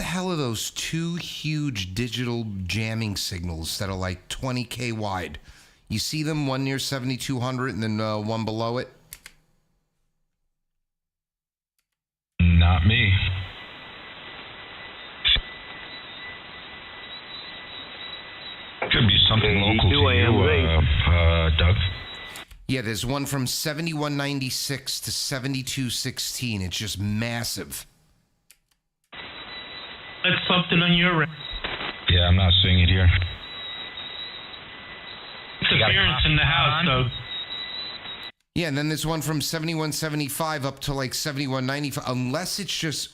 hell are those two huge digital jamming signals that are like 20K wide? You see them, one near 7200 and then one below it? Not me. Could be something local to you, Doug. Yeah, there's one from 7196 to 7216. It's just massive. That's something on your end. Yeah, I'm not seeing it here. Interference in the house, though. Yeah, and then there's one from 7175 up to like 7195, unless it's just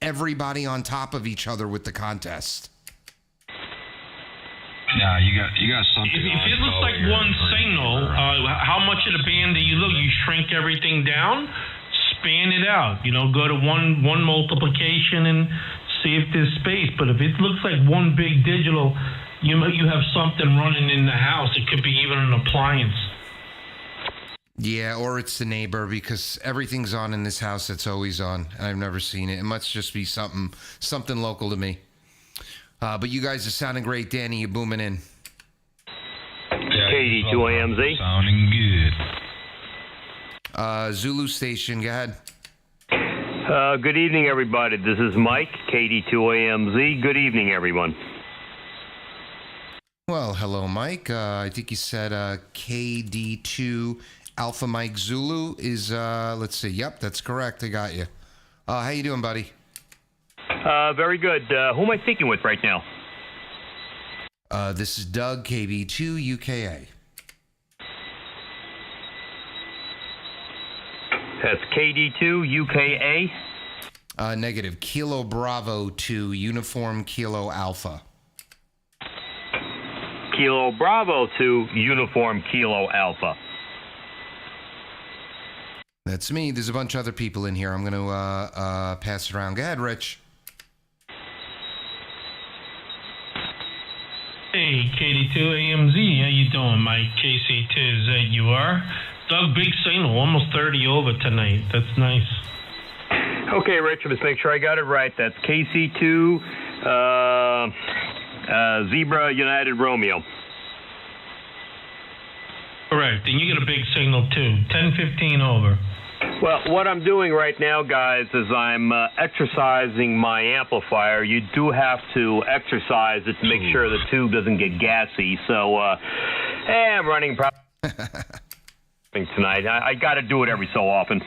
everybody on top of each other with the contest. Nah, you got something. If it looks like one signal, how much of the band do you look? You shrink everything down, span it out. Go to one multiplication and see if there's space. But if it looks like one big digital, you have something running in the house. It could be even an appliance. Yeah, or it's the neighbor, because everything's on in this house that's always on, and I've never seen it. It must just be something local to me. But you guys are sounding great, Danny. You're booming in. KD2AMZ. Sounding good. Zulu Station, go ahead. Good evening, everybody. This is Mike, KD2AMZ. Good evening, everyone. Well, hello, Mike. I think you said KD2 Alpha Mike Zulu is, let's see. Yep, that's correct. I got you. How you doing, buddy? Very good. Who am I speaking with right now? This is Doug, KB2 UKA. That's KD2 UKA? Negative. Kilo Bravo 2 Uniform Kilo Alpha. Kilo Bravo 2 Uniform Kilo Alpha. That's me. There's a bunch of other people in here. I'm going to pass it around. Go ahead, Rich. Hey, KD2AMZ, how you doing, Mike? KC2ZUR. Doug, big signal, almost 30 over tonight. That's nice. Okay, Rich, let's make sure I got it right. That's KC2 Zebra United Romeo. Correct, and you get a big signal too. 10-15 over. Well, what I'm doing right now, guys, is I'm exercising my amplifier. You do have to exercise it to make sure the tube doesn't get gassy. So, I'm running tonight. I got to do it every so often.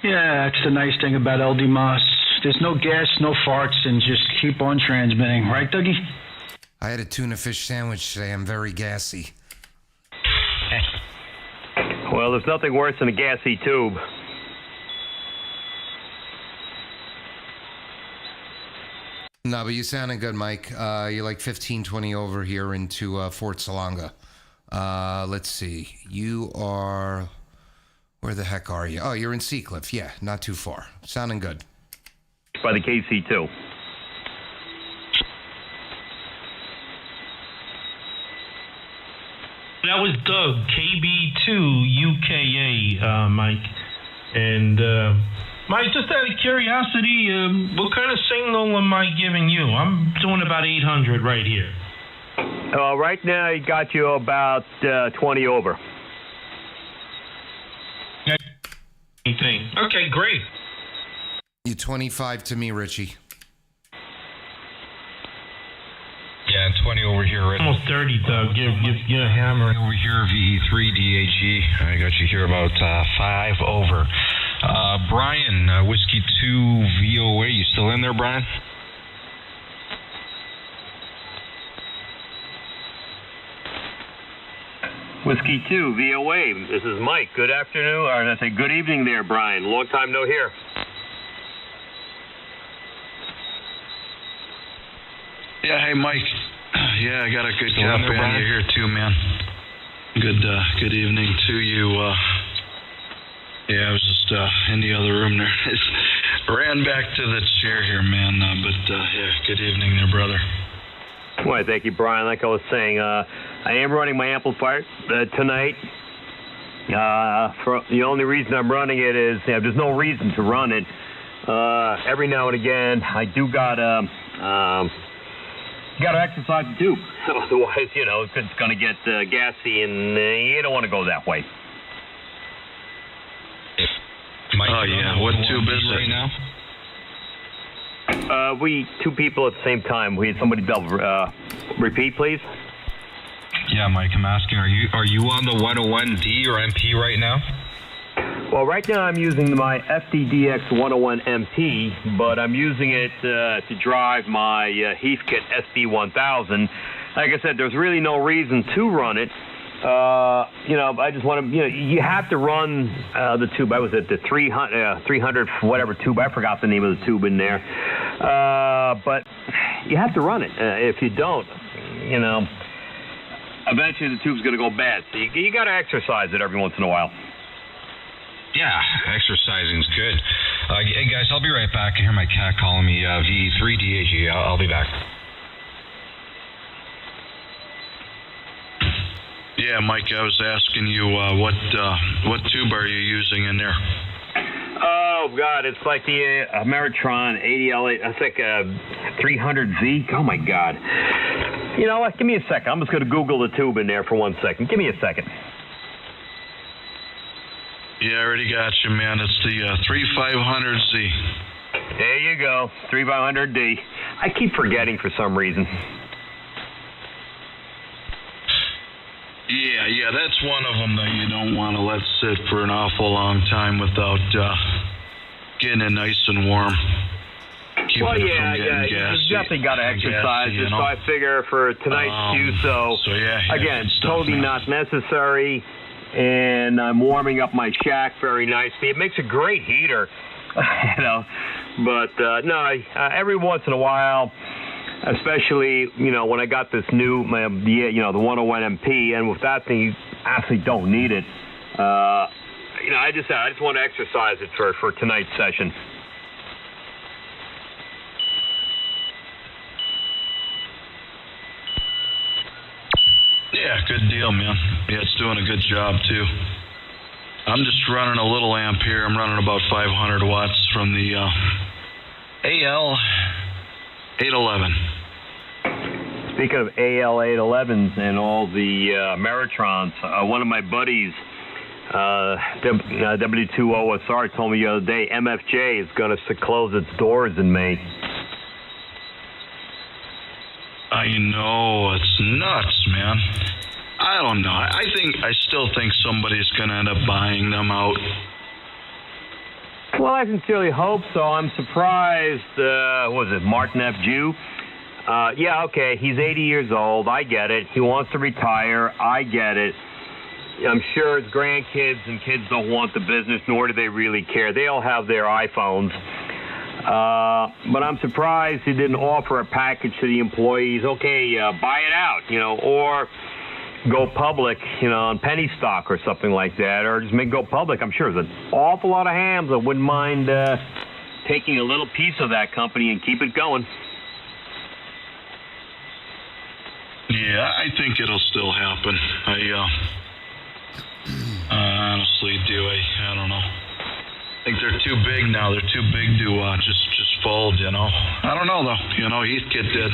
Yeah, that's the nice thing about LD Moss. There's no gas, no farts, and just keep on transmitting. Right, Dougie? I had a tuna fish sandwich today. I'm very gassy. Well, there's nothing worse than a gassy tube. No, but you sounded good, Mike. You're like 15, 20 over here into Fort Salonga. Let's see. You are... Where the heck are you? Oh, you're in Seacliff. Yeah, not too far. Sounding good. By the KC2. That was Doug, KB2 UKA, Mike. And, Mike, just out of curiosity, what kind of signal am I giving you? I'm doing about 800 right here. Right now, I got you about 20 over. Okay, great. You're 25 to me, Richie. Yeah, and 20 over here, Rich. Almost 30, Doug. You're a hammer. Over here, VE3 DHE. I got you here about 5 over. Brian, Whiskey 2 VOA. You still in there, Brian? Whiskey 2 VOA. This is Mike. Good afternoon, or I say good evening there, Brian. Long time no hear. Yeah, hey, Mike. Yeah, I got a good job there, in you here, too, man. Good evening to you. Yeah, I was just in the other room there. Ran back to the chair here, man. But, yeah, good evening there, brother. Well, thank you, Brian. Like I was saying, I am running my amplifier tonight. For the only reason I'm running it is there's no reason to run it. every now and again, I do gotta exercise the tube. Otherwise, it's gonna get gassy, and you don't want to go that way. Mike, what tube is it right now? We two people at the same time. We had somebody repeat, please. Yeah, Mike, I'm asking, are you on the 101D or MP right now? Well, right now I'm using my FDDX 101 MP, but I'm using it to drive my Heathkit SD1000. Like I said, there's really no reason to run it. I just want to, you have to run the tube. I was at the 300 whatever tube. I forgot the name of the tube in there. But you have to run it. If you don't, eventually the tube's going to go bad. So you got to exercise it every once in a while. Yeah, exercising's good. Hey, guys, I'll be right back. I hear my cat calling me V3DAG. I'll be back. Yeah, Mike, I was asking you what tube are you using in there? Oh God, it's like the Ameritron 80L. It's like a 300Z. Oh my God. You know what? Give me a second. I'm just going to Google the tube in there for 1 second. Give me a second. Yeah, I already got you, man. It's the 3500Z. There you go, 3500D. I keep forgetting for some reason. Yeah, that's one of them that you don't want to let sit for an awful long time without getting it nice and warm. You definitely got to exercise it. So I figure for tonight's cue, again, totally not necessary. And I'm warming up my shack very nicely. It makes a great heater, But every once in a while, especially when I got this new, the 101 MP, and with that thing, you absolutely don't need it. I just want to exercise it for tonight's session. Yeah, good deal, man. Yeah, it's doing a good job, too. I'm just running a little amp here. I'm running about 500 watts from the AL811. Speaking of AL811s and all the Ameritrons, one of my buddies, W2OSR, told me the other day MFJ is going to close its doors in May. I know, it's nuts, man. I don't know. I still think somebody's going to end up buying them out. Well, I sincerely hope so. I'm surprised. Martin F. Jew? Yeah, okay, he's 80 years old. I get it. He wants to retire. I get it. I'm sure his grandkids and kids don't want the business, nor do they really care. They all have their iPhones. But I'm surprised he didn't offer a package to the employees. Okay, buy it out, or go public, on penny stock or something like that, or just go public. I'm sure there's an awful lot of hams that wouldn't mind taking a little piece of that company and keep it going. Yeah, I think it'll still happen. I honestly do. I don't know. I think they're too big now. They're too big to just fold, I don't know, though. Heathkit did.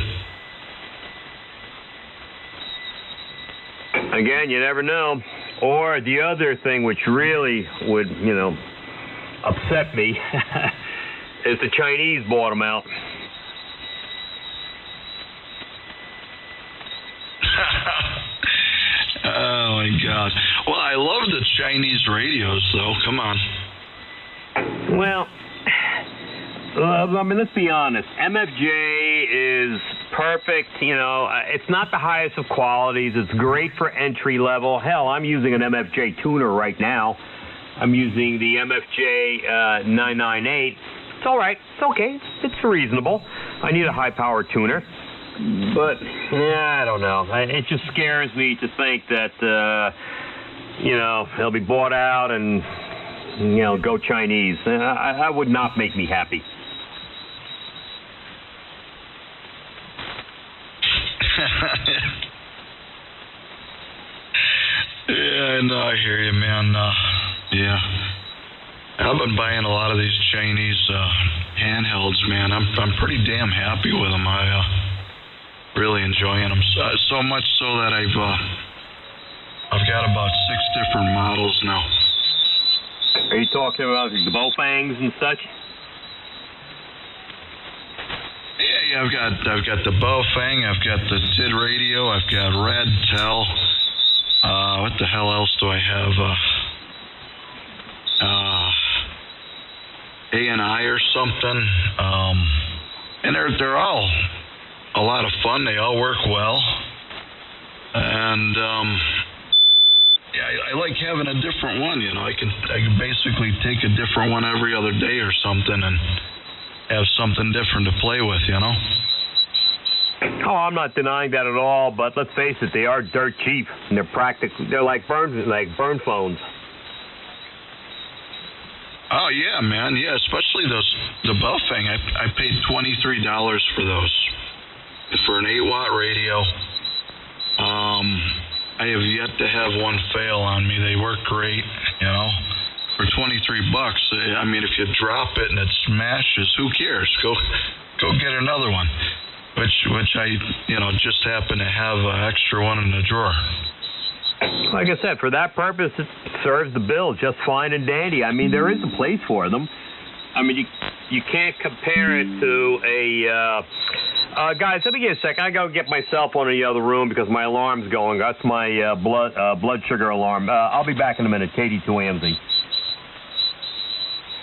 Again, you never know. Or the other thing which really would, upset me is the Chinese bought them out. Oh, my God. Well, I love the Chinese radios, though. Come on. Well, let's be honest. MFJ is perfect. It's not the highest of qualities. It's great for entry level. Hell, I'm using an MFJ tuner right now. I'm using the MFJ 998. It's all right. It's okay. It's reasonable. I need a high power tuner. But, I don't know. It just scares me to think that, it'll be bought out and, go Chinese. That would not make me happy. Yeah, no, I hear you, man. Yeah. I've been buying a lot of these Chinese handhelds, man. I'm pretty damn happy with them. I really enjoying them so much so that I've got about 6 different models now. Are you talking about the Baofangs and such? Yeah, I've got the Baofeng, I've got the TID radio, I've got Red Tel. What the hell else do I have? ANI or something. And they're all a lot of fun. They all work well. And I like having a different one. You know, I can basically take a different one every other day or something and have something different to play with, you know? Oh, I'm not denying that at all, but let's face it, they are dirt cheap, and they're like burn phones. Oh yeah, man, yeah, especially the Baofeng. I paid $23 for those for an 8-watt radio. I have yet to have one fail on me. They work great, you know. For $23, I mean, if you drop it and it smashes, who cares? Go get another one. Which I, you know, just happen to have an extra one in the drawer. Like I said, for that purpose, it serves the bill just fine and dandy. I mean, there is a place for them. I mean, you can't compare it to a... guys, let me get a second. I got to get my cell phone in the other room because my alarm's going. That's my blood sugar alarm. I'll be back in a minute. KD2AMZ.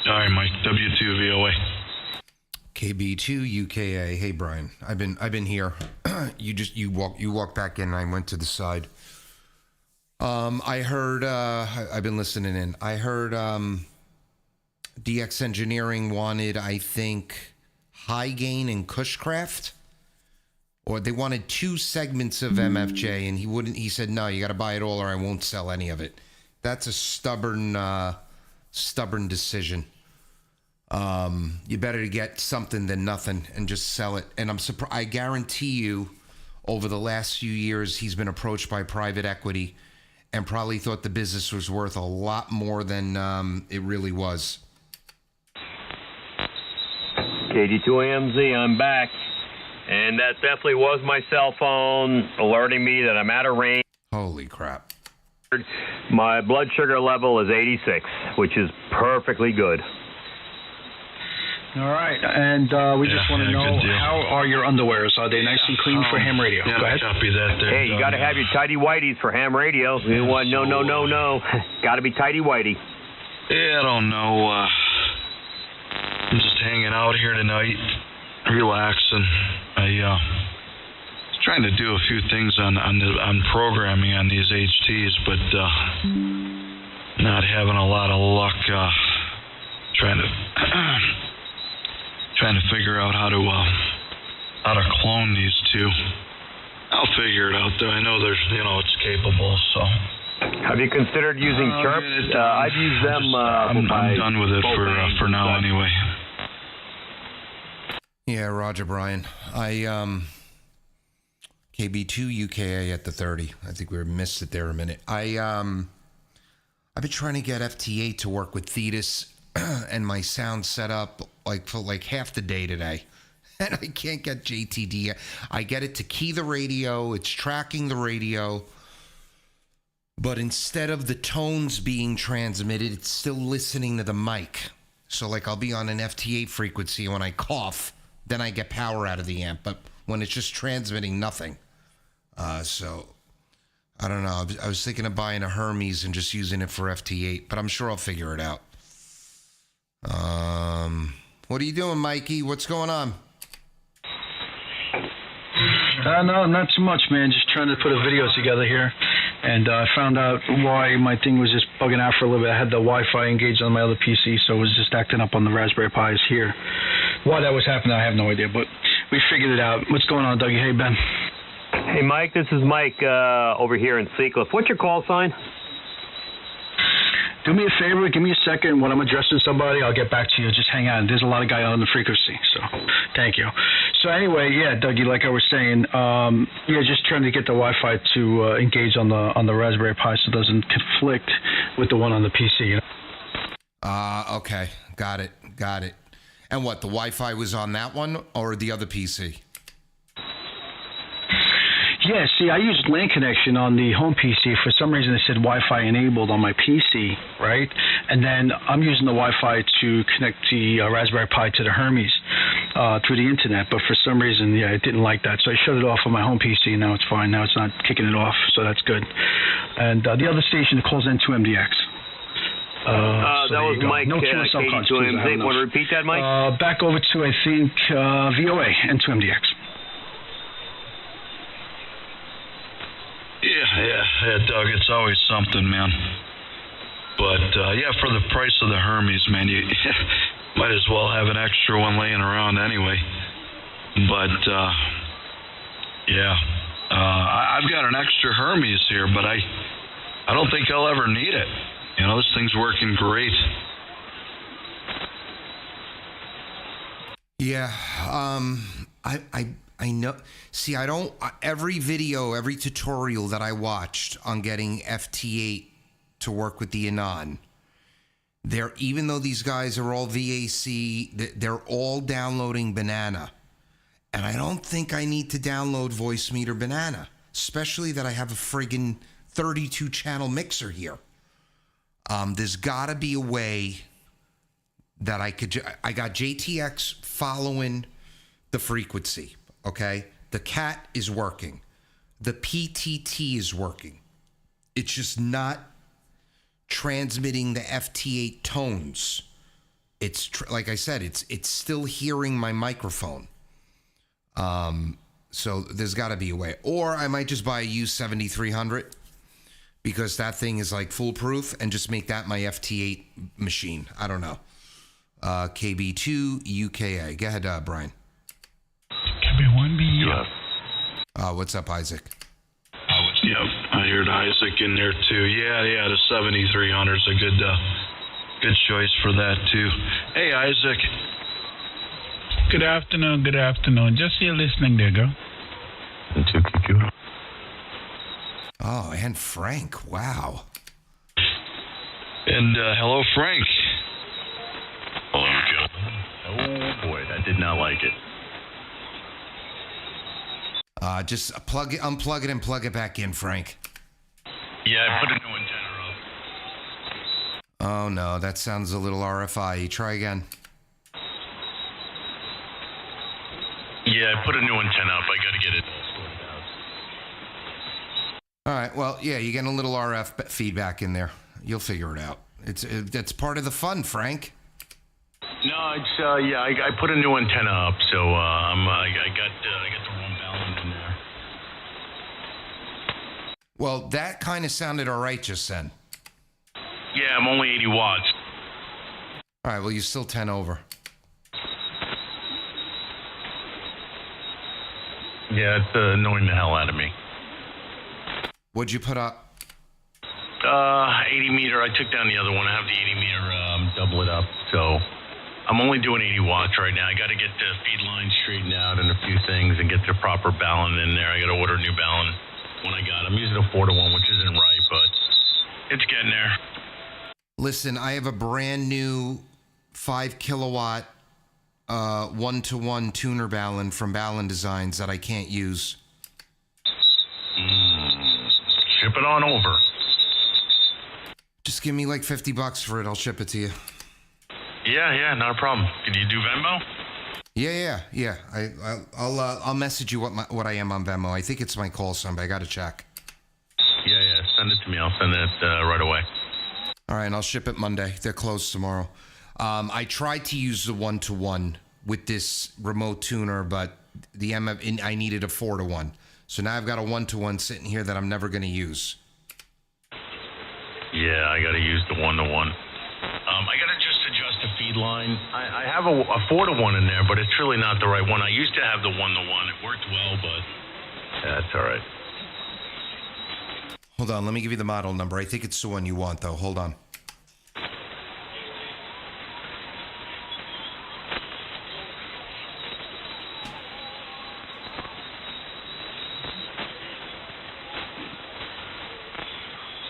All right, Mike. W2VOA. KB2 UKA. Hey, Brian. I've been here. you walked back in and I went to the side. I heard I've been listening in. I heard DX Engineering wanted, I think, High Gain and Cushcraft, or they wanted 2 segments of MFJ, and he said no, you got to buy it all or I won't sell any of it. That's a stubborn decision. You better get something than nothing and just sell it. And I'm surprised. I guarantee you, over the last few years, he's been approached by private equity and probably thought the business was worth a lot more than it really was. KD2AMZ, I'm back. And that definitely was my cell phone alerting me that I'm out of range. Holy crap. My blood sugar level is 86, which is perfectly good. All right, and we just want to know, how are your underwears? Are they nice and clean for ham radio? Yeah, Go ahead. Copy that there. Hey, you got to have your tidy whities for ham radio. No. Got to be tidy whitey. Yeah, I don't know. I'm just hanging out here tonight, relaxing. I was trying to do a few things on programming on these HTs, but not having a lot of luck. Trying to figure out how to clone these 2. I'll figure it out though. I know it's capable. So. Have you considered using chirps? I've used them. I'm done with it for now anyway. Yeah, Roger, Brian. KB2 UKA at the 30. I think we missed it there a minute. I've been trying to get FT8 to work with Thetis and my sound set up for half the day today. And I can't get JTD. I get it to key the radio. It's tracking the radio. But instead of the tones being transmitted, it's still listening to the mic. So I'll be on an FT8 frequency, and when I cough, then I get power out of the amp. But when it's just transmitting, nothing. So I don't know. I was thinking of buying a Hermes and just using it for FT8, but I'm sure I'll figure it out. What are you doing, Mikey? What's going on? No, not too much, man. Just trying to put a video together here. And I found out why my thing was just bugging out for a little bit. I had the Wi-Fi engaged on my other PC, so it was just acting up on the Raspberry Pis here. Why that was happening, I have no idea, but we figured it out. What's going on, Dougie? Hey, Ben. Hey, Mike. This is Mike over here in Seacliff. What's your call sign? Do me a favor, give me a second. When I'm addressing somebody, I'll get back to you. Just hang on. There's a lot of guys on the frequency, so thank you. So anyway, yeah, Dougie, like I was saying, just trying to get the Wi-Fi to engage on the Raspberry Pi so it doesn't conflict with the one on the PC. You know? Okay. Got it. And what, the Wi-Fi was on that one or the other PC? Yeah, see, I used LAN connection on the home PC. For some reason, it said Wi-Fi enabled on my PC, right? And then I'm using the Wi-Fi to connect the Raspberry Pi to the Hermes through the internet. But for some reason, yeah, it didn't like that. So I shut it off on my home PC. Now it's fine. Now it's not kicking it off. So that's good. And the other station calls N2MDX. That was Mike KD2MZ. Want to repeat that, Mike? Back over to, I think, VOA, N2MDX. Yeah, Doug, it's always something, man. But, yeah, for the price of the Hermes, man, you might as well have an extra one laying around anyway. But, yeah, I've got an extra Hermes here, but I don't think I'll ever need it. You know, this thing's working great. Yeah, I know. See, every video, every tutorial that I watched on getting FT8 to work with the Anon, even though these guys are all VAC, they're all downloading Banana. And I don't think I need to download Voicemeeter Banana, especially that I have a friggin' 32 channel mixer here. There's gotta be a way that I got JTX following the frequency. Okay, the CAT is working, the PTT is working. It's just not transmitting the FT8 tones. It's like I said, it's still hearing my microphone. So there's got to be a way, or I might just buy a U7300 because that thing is like foolproof, and just make that my FT8 machine. I don't know. KB2 UKA. Go ahead, Brian. KB1B. What's up, Isaac? Yep, I heard Isaac in there too. Yeah, the 7300 is a good choice for that too. Hey, Isaac. Good afternoon. Just here listening there, girl. Oh, and Frank. Wow. And hello, Frank. Hello, Joe. Oh boy, that did not like it. Just unplug it and plug it back in, Frank. Yeah, I put a new antenna up. Oh no, that sounds a little RFI. Try again. Yeah, I put a new antenna up. I got to get it sorted out. All right. Well, yeah, you're getting a little RF feedback in there. You'll figure it out. That's part of the fun, Frank. No, it's I put a new antenna up, so I got the wrong balance in there. Well, that kind of sounded all right just then. Yeah, I'm only 80 watts. All right. Well, you're still 10 over. Yeah, it's annoying the hell out of me. What'd you put up? 80 meter. I took down the other one. I have the 80 meter double it up, so I'm only doing 80 watts right now. I got to get the feed line straightened out and a few things and get the proper balun in there. I got to order a new balun when I got it. I'm using a 4-to-1, which isn't right, but it's getting there. Listen, I have a brand new 5 kilowatt 1-to-1 tuner balun from Balun Designs that I can't use. Ship it on over. Just give me like $50 for it. I'll ship it to you. Yeah, not a problem. Can you do Venmo? Yeah. I'll message you what I am on Venmo. I think it's my call sign, but I got to check. Yeah. Send it to me. I'll send it right away. All right, and I'll ship it Monday. They're closed tomorrow. I tried to use the 1-to-1 with this remote tuner, but I needed a 4-to-1. So now I've got a 1-to-1 sitting here that I'm never going to use. Yeah, I got to use the 1-to-1. I got to just adjust the feed line. I have a 4-to-1 in there, but it's really not the right one. I used to have the 1-to-1. It worked well, but that's all right. Hold on, let me give you the model number. I think it's the one you want, though. Hold on.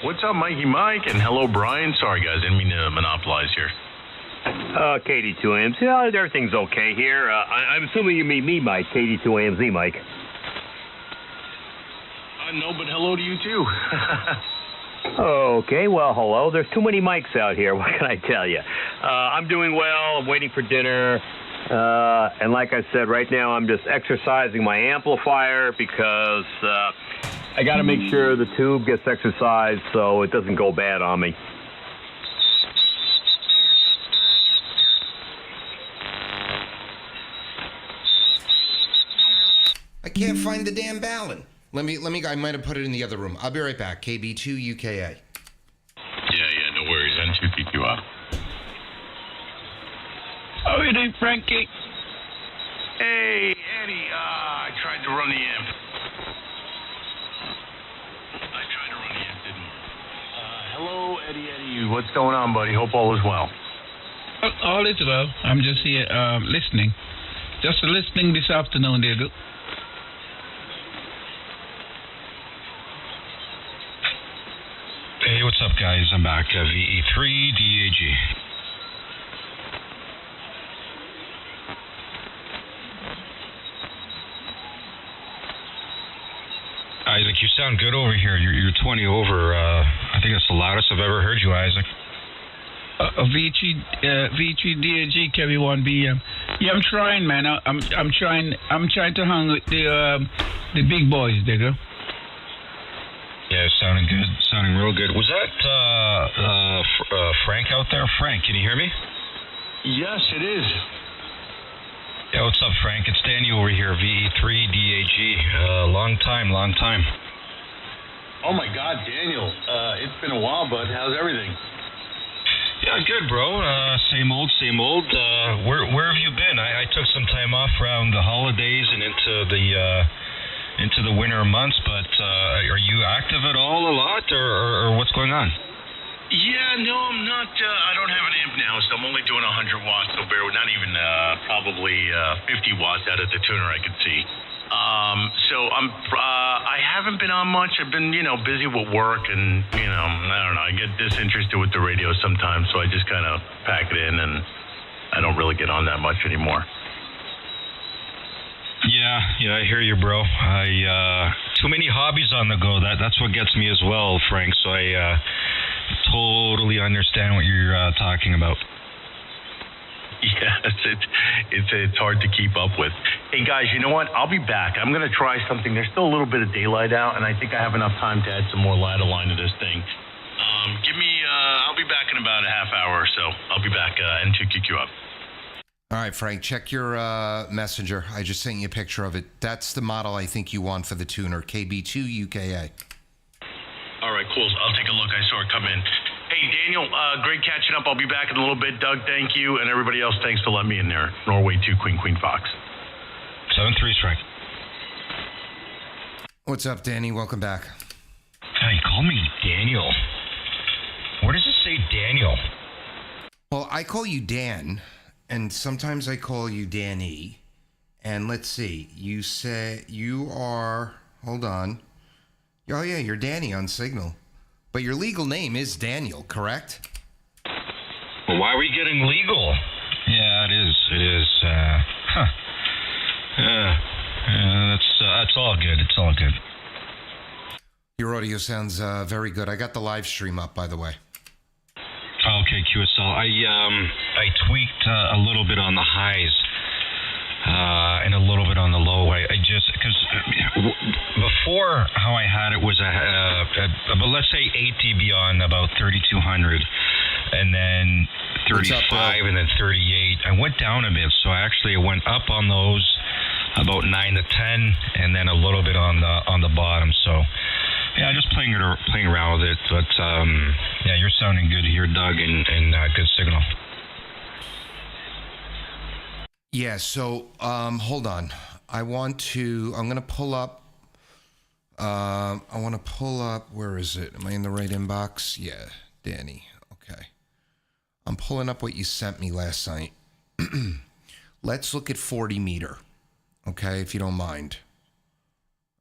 What's up, Mikey Mike? And hello, Brian. Sorry, guys. Didn't mean to monopolize here. KD2AMZ. Everything's okay here. I'm assuming you mean me, Mike. KD2AMZ, Mike. No, but hello to you too. Okay, well, hello. There's too many mics out here. What can I tell you? I'm doing well. I'm waiting for dinner. And like I said, right now I'm just exercising my amplifier because I got to make sure the tube gets exercised so it doesn't go bad on me. I can't find the damn ballon. Let me. I might have put it in the other room. I'll be right back. KB2 UKA. Yeah, no worries. N2 PQ up. How are you doing, Frankie? Hey, Eddie. I tried to run the amp. Didn't work. Hello, Eddie. What's going on, buddy? Hope all is well. All is well. I'm just here listening. Just listening this afternoon, Diego. Hey, what's up, guys? I'm back. VE3 DAG. Isaac, you sound good over here. You're 20 over. I think that's the loudest I've ever heard you, Isaac. V3 DAG Kevin 1BM. Yeah, I'm trying, man. I'm trying to hang with the big boys, Diego. Yeah, sounding good. Sounding real good. Was that Frank out there? Frank, can you hear me? Yes, it is. Yeah, what's up, Frank? It's Danny over here, VE3 DAG. Long time. Oh, my God, Daniel. It's been a while, bud. How's everything? Yeah, good, bro. Same old. Where have you been? I took some time off around the holidays and into the winter months, but are you active at all a lot, or what's going on? Yeah, no, I'm not. I don't have an amp now, so I'm only doing 100 watts, so not even probably 50 watts out of the tuner I could see. So I haven't been on much. I've been, busy with work, and I don't know. I get disinterested with the radio sometimes, so I just kind of pack it in, and I don't really get on that much anymore. Yeah, I hear you, bro. Too many hobbies on the go. That's what gets me as well, Frank. So I totally understand what you're talking about. Yeah, it's hard to keep up with. Hey guys, you know what? I'll be back. I'm gonna try something. There's still a little bit of daylight out, and I think I have enough time to add some more light line to this thing. I'll be back in about a half hour or so. I'll be back. N2QQ up. All right, Frank, check your messenger. I just sent you a picture of it. That's the model I think you want for the tuner, KB2 UKA. All right, cool. I'll take a look. I saw it come in. Hey, Daniel, great catching up. I'll be back in a little bit. Doug, thank you. And everybody else, thanks for letting me in there. Norway 2, Queen Fox. 7-3 strike. What's up, Danny? Welcome back. Hey, call me Daniel. Where does it say Daniel? Well, I call you Dan, and sometimes I call you Danny. And let's see, you say you are, hold on. Oh, yeah, you're Danny on Signal. But your legal name is Daniel, correct? Well, why are we getting legal? Yeah, it is. That's all good. It's all good. Your audio sounds very good. I got the live stream up, by the way. Okay, QSL. I tweaked a little bit on the highs and a little bit on the low. I just, because before how I had it was about, let's say 8 dB on about 3200, and then 35, and then 38. I went down a bit, so I went up on those about 9 to 10, and then a little bit on the bottom. So yeah, just playing around with it. But yeah, you're sounding good here, Doug, and good signal. Yeah, so hold on. I'm going to pull up. I want to pull up. Where is it? Am I in the right inbox? Yeah, Danny. Okay. I'm pulling up what you sent me last night. Let's look at 40 meter. Okay, if you don't mind.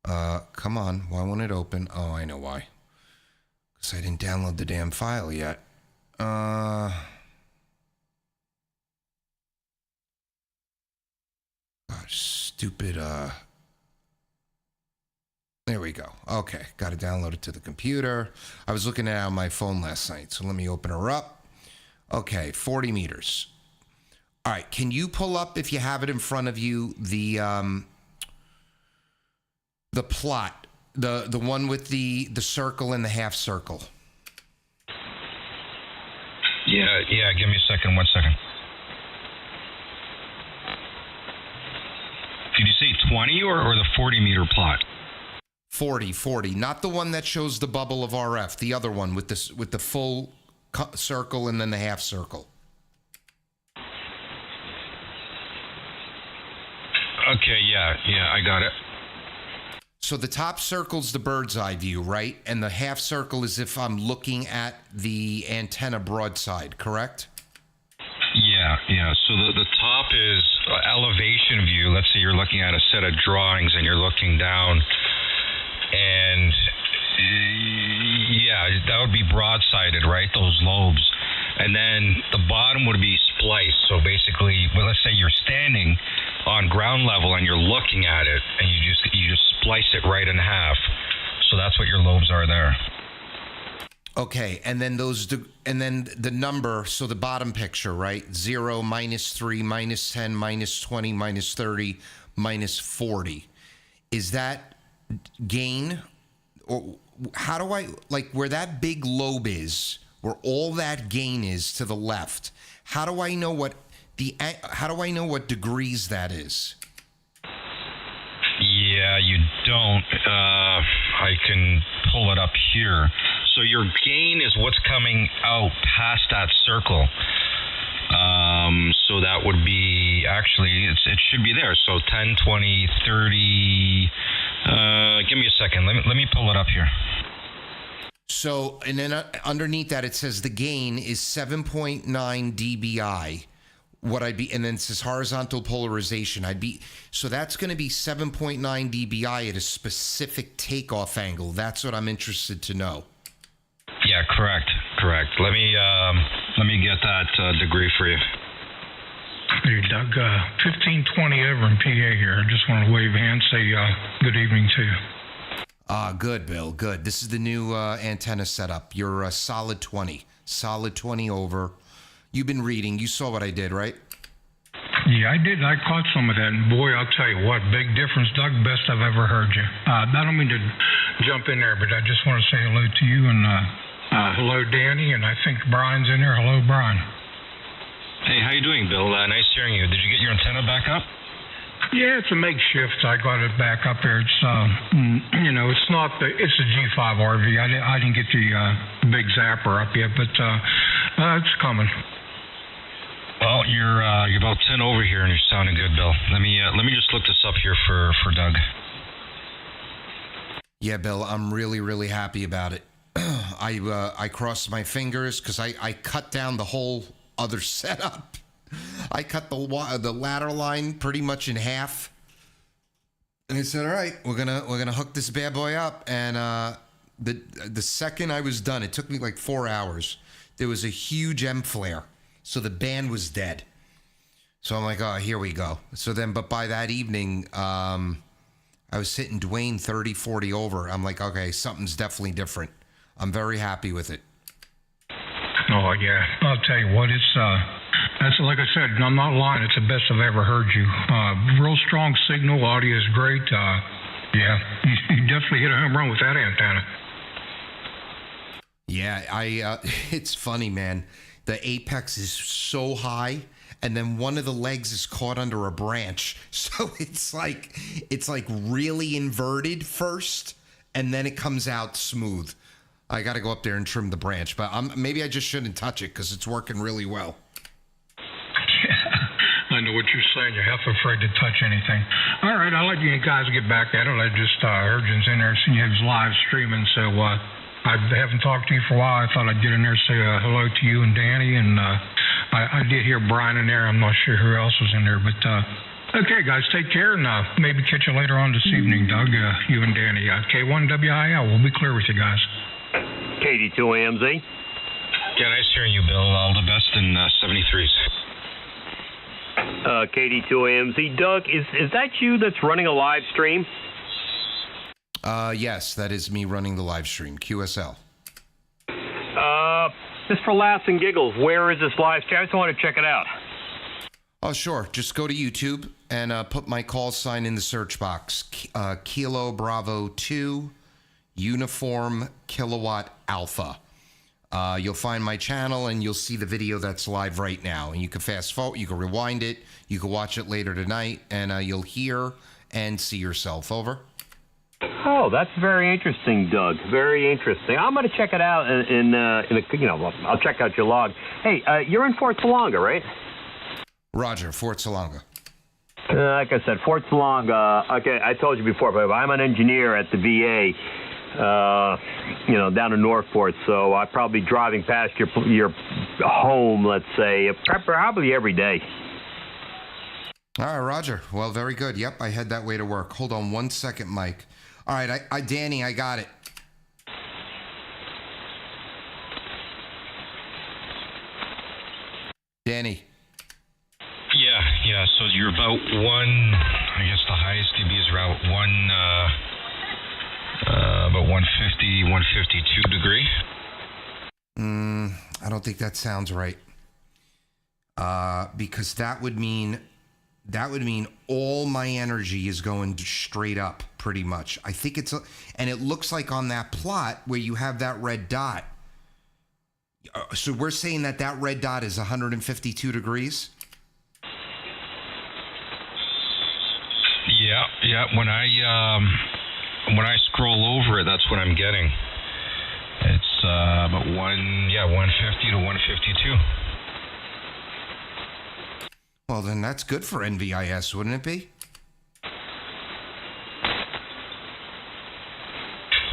Come on. Why won't it open? Oh, I know why. Because I didn't download the damn file yet. Stupid. There we go. Okay, got to download it to the computer. I was looking at it on my phone last night, so let me open her up. Okay, 40 meters. All right, can you pull up, if you have it in front of you, the plot, the one with the circle and the half circle? Yeah, give me a second, 1 second. Did you say 20 or the 40 meter plot? 40, not the one that shows the bubble of RF, the other one with the full circle and then the half circle. Okay, yeah, I got it. So the top circle's the bird's eye view, right? And the half circle is if I'm looking at the antenna broadside, correct? Yeah. So the top is elevation view. Let's say you're looking at a set of drawings and you're looking down, and yeah, that would be broadsided, right? Those lobes. And then the bottom would be spliced. So basically, well, let's say you're standing on ground level and you're looking at it, and you just splice it right in half. So that's what your lobes are there. Okay, and then the number, so the bottom picture, right? 0, -3, -10, -20, -30, -40. Is that gain? Or how do I, like, where that big lobe is, where all that gain is to the left, how do I know what degrees that is? Yeah, you don't. I can pull it up here. So your gain is what's coming out past that circle. So that would be, actually, it should be there. So 10, 20, 30. Give me a second. Let me pull it up here. So, and then underneath that, it says the gain is 7.9 dBi. And then it says horizontal polarization. So that's going to be 7.9 dBi at a specific takeoff angle. That's what I'm interested to know. Yeah, correct. Let me get that degree for you. Hey, Doug, 1520 over in PA here. I just want to wave a hand, say good evening to you. Good, Bill. Good. This is the new antenna setup. You're a solid 20 over. You've been reading. You saw what I did, right? Yeah, I did. I caught some of that. And boy, I'll tell you what, big difference, Doug. Best I've ever heard you. I don't mean to jump in there, but I just want to say hello to you and hello, Danny. And I think Brian's in there. Hello, Brian. Hey, how you doing, Bill? Nice hearing you. Did you get your antenna back up? Yeah, it's a makeshift. I got it back up there. It's it's not it's a G5 RV. I didn't get the big zapper up yet, but it's coming. Well, you're about 10 over here, and you're sounding good, Bill. Let me just look this up here for Doug. Yeah, Bill, I'm really, really happy about it. I crossed my fingers because I cut down the whole other setup. I cut the ladder line pretty much in half, and I said, "All right, we're gonna hook this bad boy up." And the second I was done, it took me like 4 hours. There was a huge M flare, so the band was dead. So I'm like, "Oh, here we go." So then, but by that evening, I was hitting Dwayne 30, 40 over. I'm like, "Okay, something's definitely different." I'm very happy with it. Oh yeah, I'll tell you what, it's that's like I said, I'm not lying. It's the best I've ever heard you. Real strong signal, audio is great. Yeah, you definitely hit a home run with that antenna. Yeah, it's funny, man. The apex is so high, and then one of the legs is caught under a branch, so it's like really inverted first, and then it comes out smooth. I got to go up there and trim the branch, but maybe I just shouldn't touch it because it's working really well. I know what you're saying. You're half afraid to touch anything. All right, I'll let you guys get back at it. I just heard you in there, seen you was live streaming, so I haven't talked to you for a while. I thought I'd get in there and say hello to you and Danny, and I did hear Brian in there. I'm not sure who else was in there, but okay, guys, take care, and maybe catch you later on this evening, Doug, you and Danny. K1WIL, we'll be clear with you guys. KD2AMZ. Yeah, nice hearing you, Bill. All the best in 73s. KD2AMZ. Doug, is that you that's running a live stream? Yes, that is me running the live stream, QSL. Just for laughs and giggles, where is this live stream? I just want to check it out. Oh, sure. Just go to YouTube and put my call sign in the search box. Kilo Bravo 2 Uniform Kilowatt Alpha. You'll find my channel and you'll see the video that's live right now. And you can fast forward, you can rewind it, you can watch it later tonight, and you'll hear and see yourself. Over. Oh, that's very interesting, Doug. Very interesting. I'm going to check it out I'll check out your log. Hey, you're in Fort Salonga, right? Roger, Fort Salonga. Like I said, Fort Salonga. Okay, I told you before, but I'm an engineer at the VA. Down in Northport, so I'm probably driving past your home, let's say, probably every day. All right, Roger. Well, very good. Yep, I head that way to work. Hold on 1 second, Mike. All right, Danny, I got it. Danny. Yeah. So you're about I guess the highest dB is around about 150, 152 degree. I don't think that sounds right. Because that would mean all my energy is going straight up, pretty much. I think and it looks like on that plot where you have that red dot. So we're saying that red dot is 152 degrees? Yeah. When I scroll over it, that's what I'm getting. It's about 150 to 152. Well, then that's good for NVIS, wouldn't it be?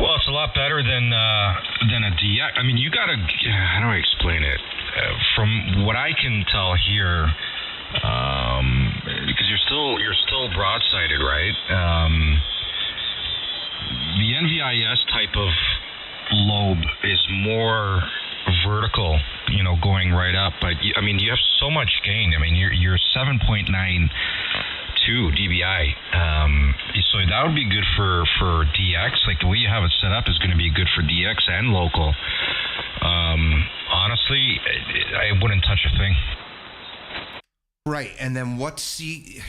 Well, it's a lot better than a DX. I mean, you gotta. How do I explain it? From what I can tell here, because you're still broadsided, right? The NVIS type of lobe is more vertical, going right up. But I mean, you have so much gain. I mean, you're 7.92 dBi. So that would be good for DX. Like the way you have it set up is going to be good for DX and local. Honestly, I wouldn't touch a thing. Right, and then what's the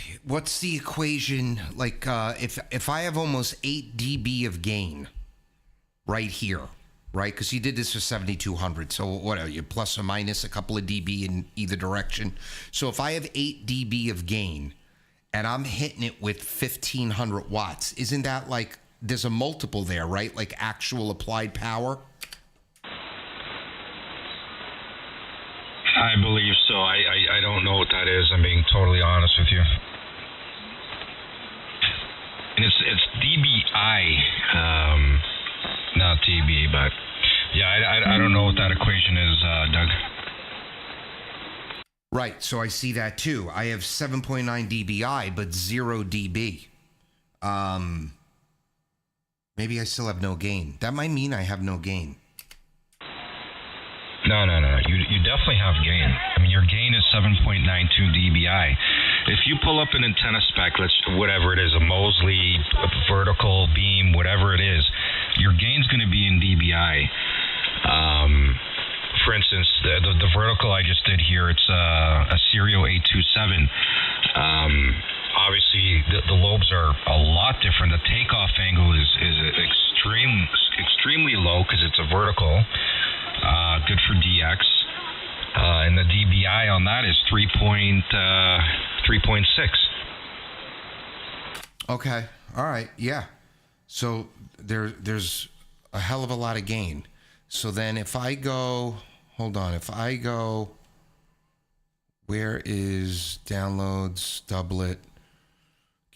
equation? Like, if I have almost 8 dB of gain right here, right? Because you did this for 7,200, so what are you, plus or minus a couple of dB in either direction? So if I have 8 dB of gain, and I'm hitting it with 1,500 watts, isn't that like there's a multiple there, right? Like actual applied power. I believe so. I don't know what that is. I'm being totally honest with you. And it's dBi, not dB, but yeah, I don't know what that equation is, Doug. Right, so I see that too. I have 7.9 dBi, but 0 dB. Maybe I still have no gain. That might mean I have no gain. No. You definitely have gain. I mean, your gain is 7.92 dBi. If you pull up an antenna spec, whatever it is, a Mosley, a vertical beam, whatever it is, your gain's going to be in dBi. For instance, the vertical I just did here, it's a Serio 827. Obviously, the lobes are a lot different. The takeoff angle is extremely low because it's a vertical. Good for DX. And the dBi on that is 3.6. Okay. All right. Yeah. So there's a hell of a lot of gain. So then if I go, where is downloads, doublet,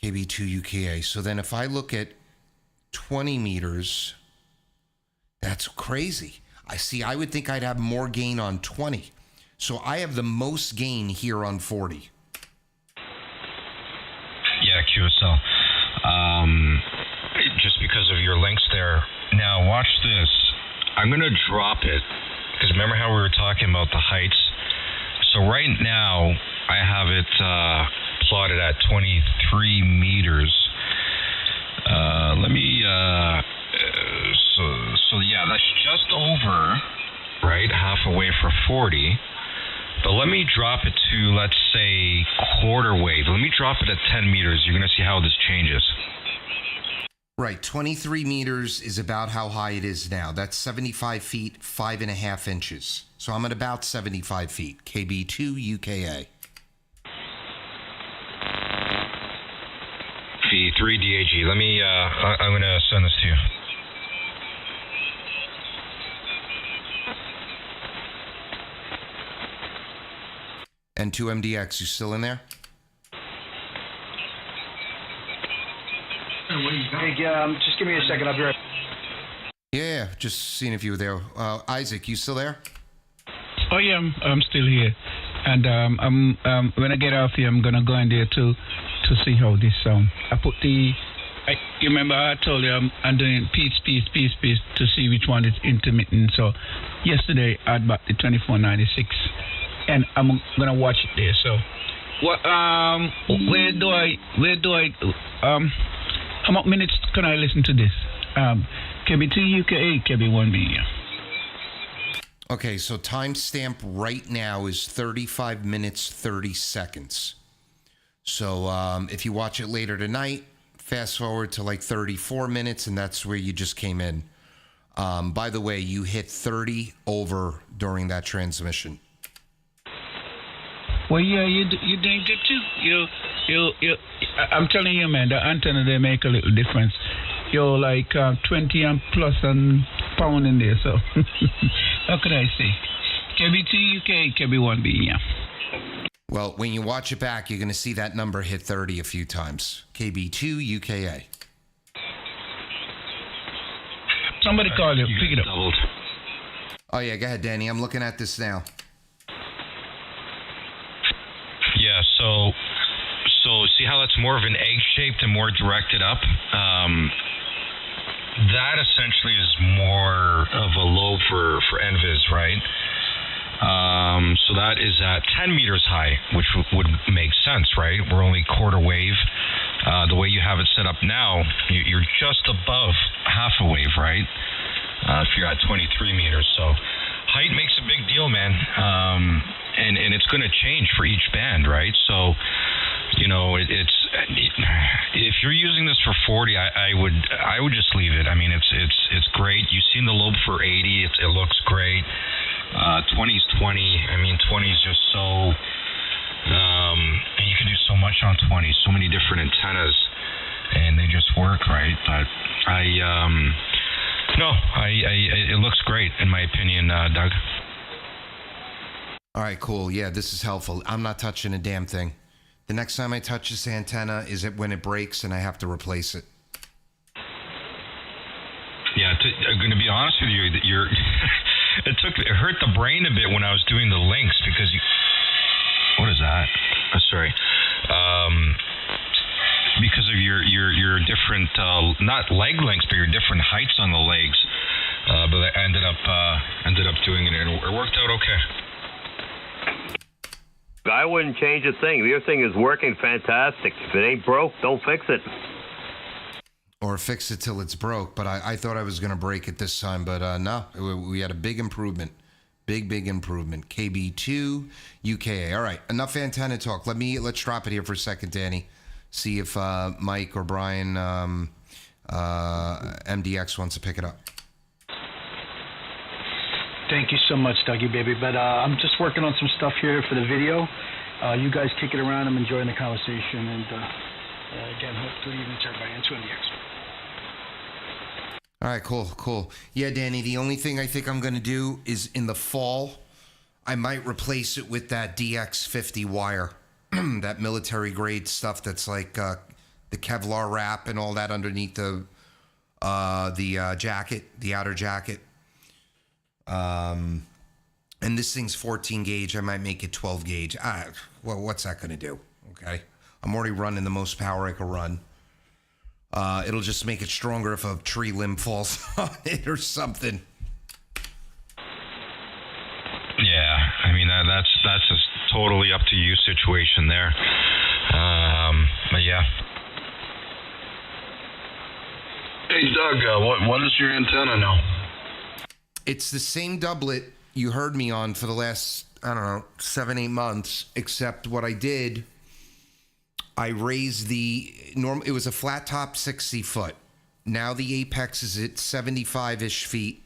KB2 UKA? So then if I look at 20 meters, that's crazy. I would think I'd have more gain on 20. So I have the most gain here on 40. Yeah, QSL. Just because of your links there. Now, watch this. I'm going to drop it, because remember how we were talking about the heights? So right now, I have it plotted at 23 meters. Let me. So yeah, that's just over, right? Half away for 40. But let me drop it to, let's say, quarter wave. Let me drop it at 10 meters. You're going to see how this changes. Right, 23 meters is about how high it is now. That's 75 feet, 5.5 inches. So I'm at about 75 feet. KB2 UKA. V3 DAG. Let me, I'm going to send this to you. N2 MDX, you still in there? Hey, just give me a second. I'll be right. Yeah, just seeing if you were there. Isaac, you still there? Oh yeah, I'm still here, and I'm when I get off here, I'm gonna go in there to see how this sound. I put you remember I told you I'm doing piece to see which one is intermittent. So yesterday I had about the 2496, and I'm gonna watch it there. So what? Where do I? How much minutes can I listen to this? KB2 UKA, KB1B. Okay, so timestamp right now is 35 minutes, 30 seconds. So if you watch it later tonight, fast forward to like 34 minutes, and that's where you just came in. By the way, you hit 30 over during that transmission. Well, yeah, you're doing good too. I'm telling you, man, the antenna, they make a little difference. You're like 20 and plus and pound in there, so how could I say? KB2 UK, KB1B, yeah. Well, when you watch it back, you're going to see that number hit 30 a few times. KB2 UKA. Somebody call you. Pick it up. Doubled. Oh, yeah, go ahead, Danny. I'm looking at this now. Yeah, so see how that's more of an egg-shaped and more directed up? That essentially is more of a lobe for NVIS, right? So that is at 10 meters high, which would make sense, right? We're only quarter wave. The way you have it set up now, you're just above half a wave, right? If you're at 23 meters. So height makes a big deal, man. And it's going to change for each band, right? So, you know, if you're using this for 40, I would just leave it. I mean, it's great. You've seen the lobe for 80. It looks great. 20's 20. I mean, 20 is just so. And you can do so much on 20. So many different antennas, and they just work, right? But it looks great in my opinion, Doug. All right, cool. Yeah, this is helpful. I'm not touching a damn thing. The next time I touch this antenna is when it breaks and I have to replace it. Yeah, I'm going to be honest with you. That it hurt the brain a bit when I was doing the links because what is that? Oh, sorry. Because of your different not leg lengths, but your different heights on the legs. But I ended up doing it, and it worked out okay. I wouldn't change a thing. Your thing is working fantastic. If it ain't broke, don't fix it. Or fix it till it's broke. But I thought I was going to break it this time. But no, we had a big improvement. Big improvement. KB2 UKA. All right, enough antenna talk. Let's drop it here for a second, Danny. See if Mike or Brian MDX wants to pick it up. Thank you so much, Dougie, baby. But I'm just working on some stuff here for the video. You guys kick it around. I'm enjoying the conversation. And again, good evening to everybody. N2 MDX. All right, cool. Yeah, Danny, the only thing I think I'm going to do is in the fall, I might replace it with that DX50 wire, that military grade stuff that's like the Kevlar wrap and all that underneath the jacket, the outer jacket. And this thing's 14 gauge. I might make it 12 gauge. Well, what's that going to do? Okay. I'm already running the most power I can run. It'll just make it stronger if a tree limb falls on it or something. Yeah, I mean that's a totally up to you situation there. But yeah. Hey, Doug, what is your antenna now? It's the same doublet you heard me on for the last, 7-8 months, except what I did, I raised it was a flat top 60 foot. Now the apex is at 75-ish feet.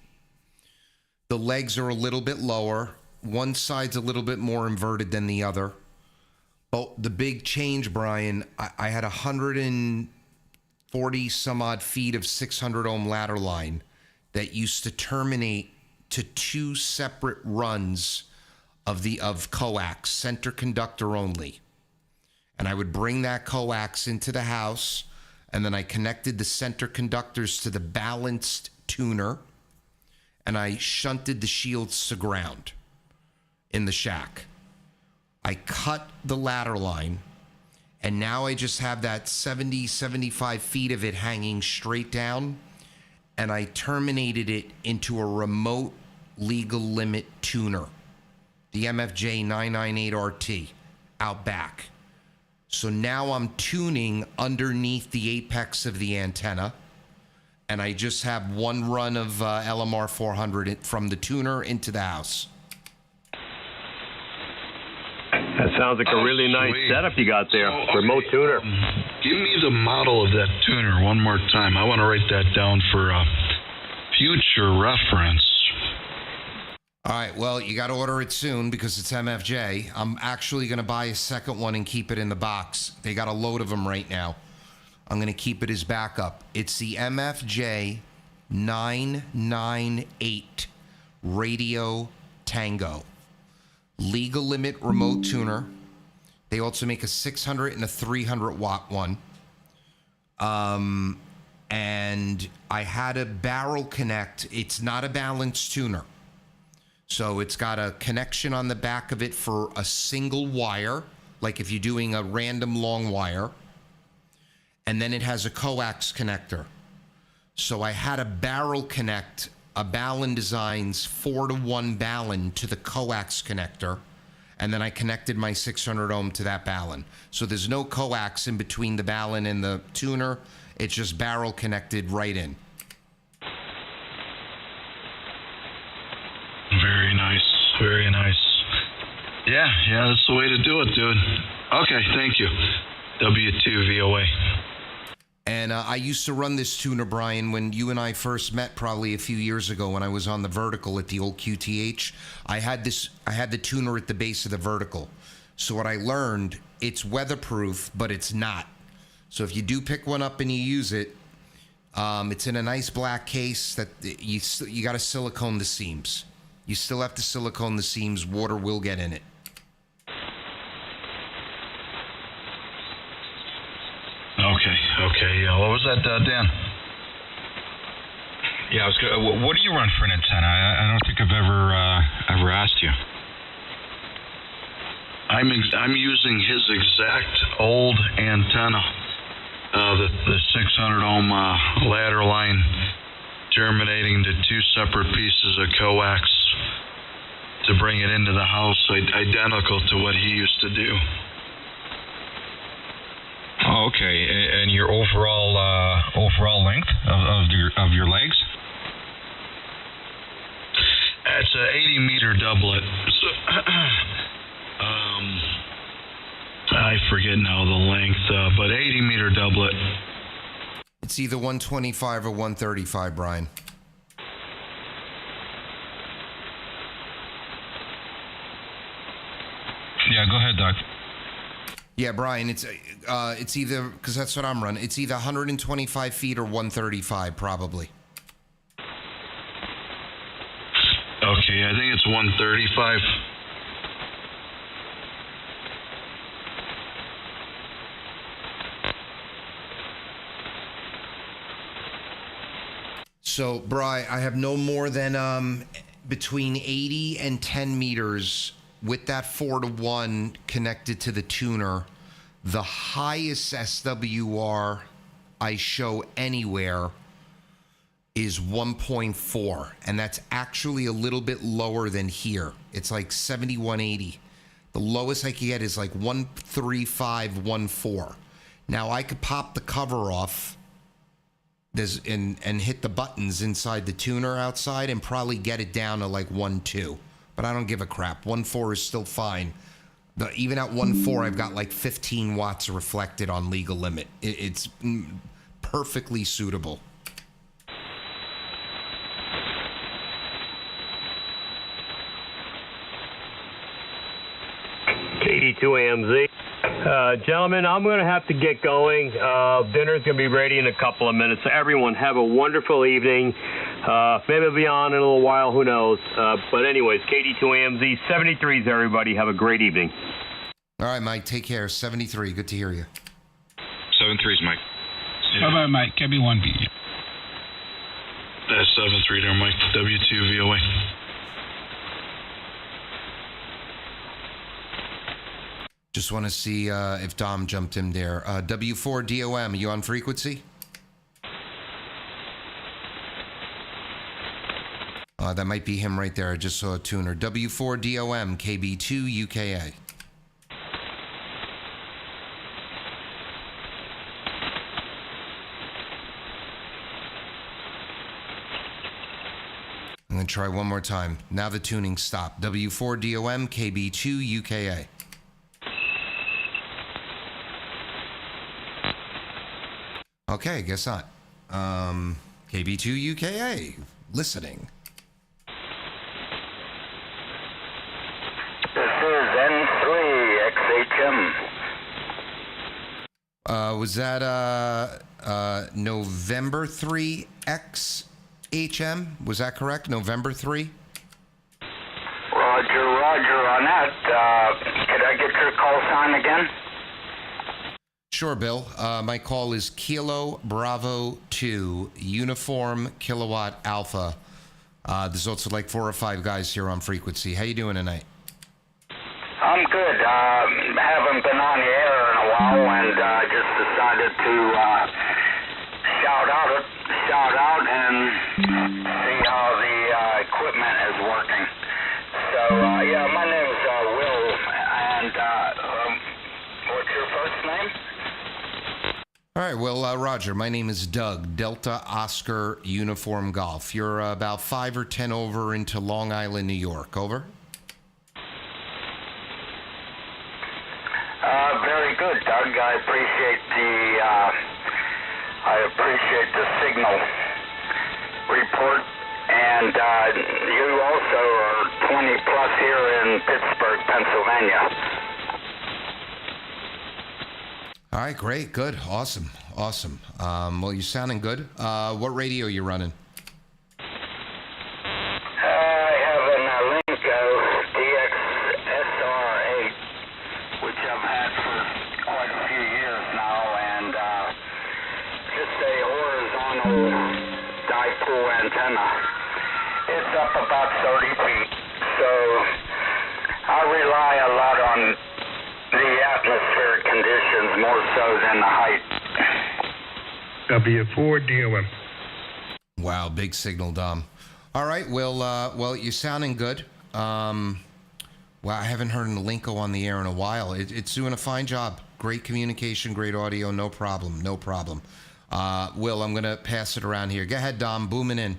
The legs are a little bit lower. One side's a little bit more inverted than the other. But the big change, Brian, I had 140 some odd feet of 600 ohm ladder line that used to terminate to 2 separate runs of coax, center conductor only. And I would bring that coax into the house, and then I connected the center conductors to the balanced tuner, and I shunted the shields to ground in the shack. I cut the ladder line, and now I just have that 75 feet of it hanging straight down, and I terminated it into a remote legal limit tuner, the MFJ 998RT, out back. So now I'm tuning underneath the apex of the antenna, and I just have one run of LMR 400 from the tuner into the house. That sounds like a really nice setup you got there. Remote tuner. Give me the model of that tuner one more time. I want to write that down for future reference. All right, well, you got to order it soon because it's MFJ. I'm actually going to buy a second one and keep it in the box. They got a load of them right now. I'm going to keep it as backup. It's the MFJ 998 Radio Tango. Legal limit remote tuner. They also make a 600 and a 300 watt one. And I had a barrel connect. It's not a balanced tuner. So it's got a connection on the back of it for a single wire, like if you're doing a random long wire. And then it has a coax connector. So I had a barrel connect a Ballon Designs 4-to-1 Ballon to the coax connector, and then I connected my 600 ohm to that Ballon. So there's no coax in between the Ballon and the tuner. It's just barrel connected right in. Very nice. Very nice. Yeah, that's the way to do it, dude. Okay, thank you. W2VOA. And I used to run this tuner, Brian, when you and I first met probably a few years ago when I was on the vertical at the old QTH. I had the tuner at the base of the vertical. So what I learned, it's weatherproof, but it's not. So if you do pick one up and you use it, it's in a nice black case that you got to silicone the seams. You still have to silicone the seams. Water will get in it. Okay. What was that, Dan? Yeah, I was good. What do you run for an antenna? I don't think I've ever asked you. I'm using his exact old antenna, the 600 ohm ladder line, terminating to 2 separate pieces of coax to bring it into the house, identical to what he used to do. Oh, okay. And your overall length of your legs? It's an 80 meter doublet. So, I forget now the length, but 80 meter doublet. It's either 125 or 135, Brian. Yeah, go ahead, Doc. Yeah, Brian, it's either, because that's what I'm running, it's either 125 feet or 135, probably. Okay, I think it's 135. So, Bri, I have no more than between 80 and 10 meters with that 4-to-1 connected to the tuner. The highest SWR I show anywhere is 1.4, and that's actually a little bit lower than here. It's like 7180. The lowest I can get is like 13514. Now I could pop the cover off and hit the buttons inside the tuner outside and probably get it down to like 1.2. But I don't give a crap. 1.4 is still fine. Even at 1.4, I've got like 15 watts reflected on legal limit. It's perfectly suitable. KD2AMZ. Gentlemen, I'm going to have to get going. Dinner's going to be ready in a couple of minutes. So everyone, have a wonderful evening. Maybe I'll be on in a little while. Who knows? But anyways, KD2AMZ, 73s, everybody. Have a great evening. All right, Mike. Take care. 73. Good to hear you. 7-3's Mike. Bye-bye, Mike. KB1B. 7-3 there, Mike. W2 VOA. Just want to see if Dom jumped in there. W4 DOM, are you on frequency? That might be him right there. I just saw a tuner. W4 DOM, KB2 UKA. I'm going to try one more time. Now the tuning stopped. W4 DOM, KB2 UKA. Okay, guess not. KB2 UKA, listening. This is N3XHM. Was that November 3 XHM? Was that correct? November 3? Roger on that. Could I get your call sign again? Sure, Bill. My call is Kilo Bravo 2 Uniform Kilowatt Alpha. There's also like 4 or 5 guys here on frequency. How you doing tonight? I'm good. Haven't been on the air in a while, and just decided to shout out and see how the equipment is working. So yeah, my name's Will, and what's your first name? All right, well, Roger, my name is Doug, Delta Oscar Uniform Golf. You're about 5 or 10 over into Long Island, New York. Over? Very good, Doug. I appreciate the signal report. And you also are 20 plus here in Pittsburgh, Pennsylvania. All right, great, good, awesome. Well, you're sounding good. What radio are you running? I have an Alinco DXSR8, which I've had for quite a few years now, and just a horizontal dipole antenna. It's up about 30 feet, so I rely a lot on the atmospheric conditions more so than the height. W4 DOM. Wow, big signal, Dom. All right, well, you're sounding good. Well, I haven't heard an Alinco on the air in a while. It's doing a fine job. Great communication, great audio, no problem. Will, I'm going to pass it around here. Go ahead, Dom, booming in.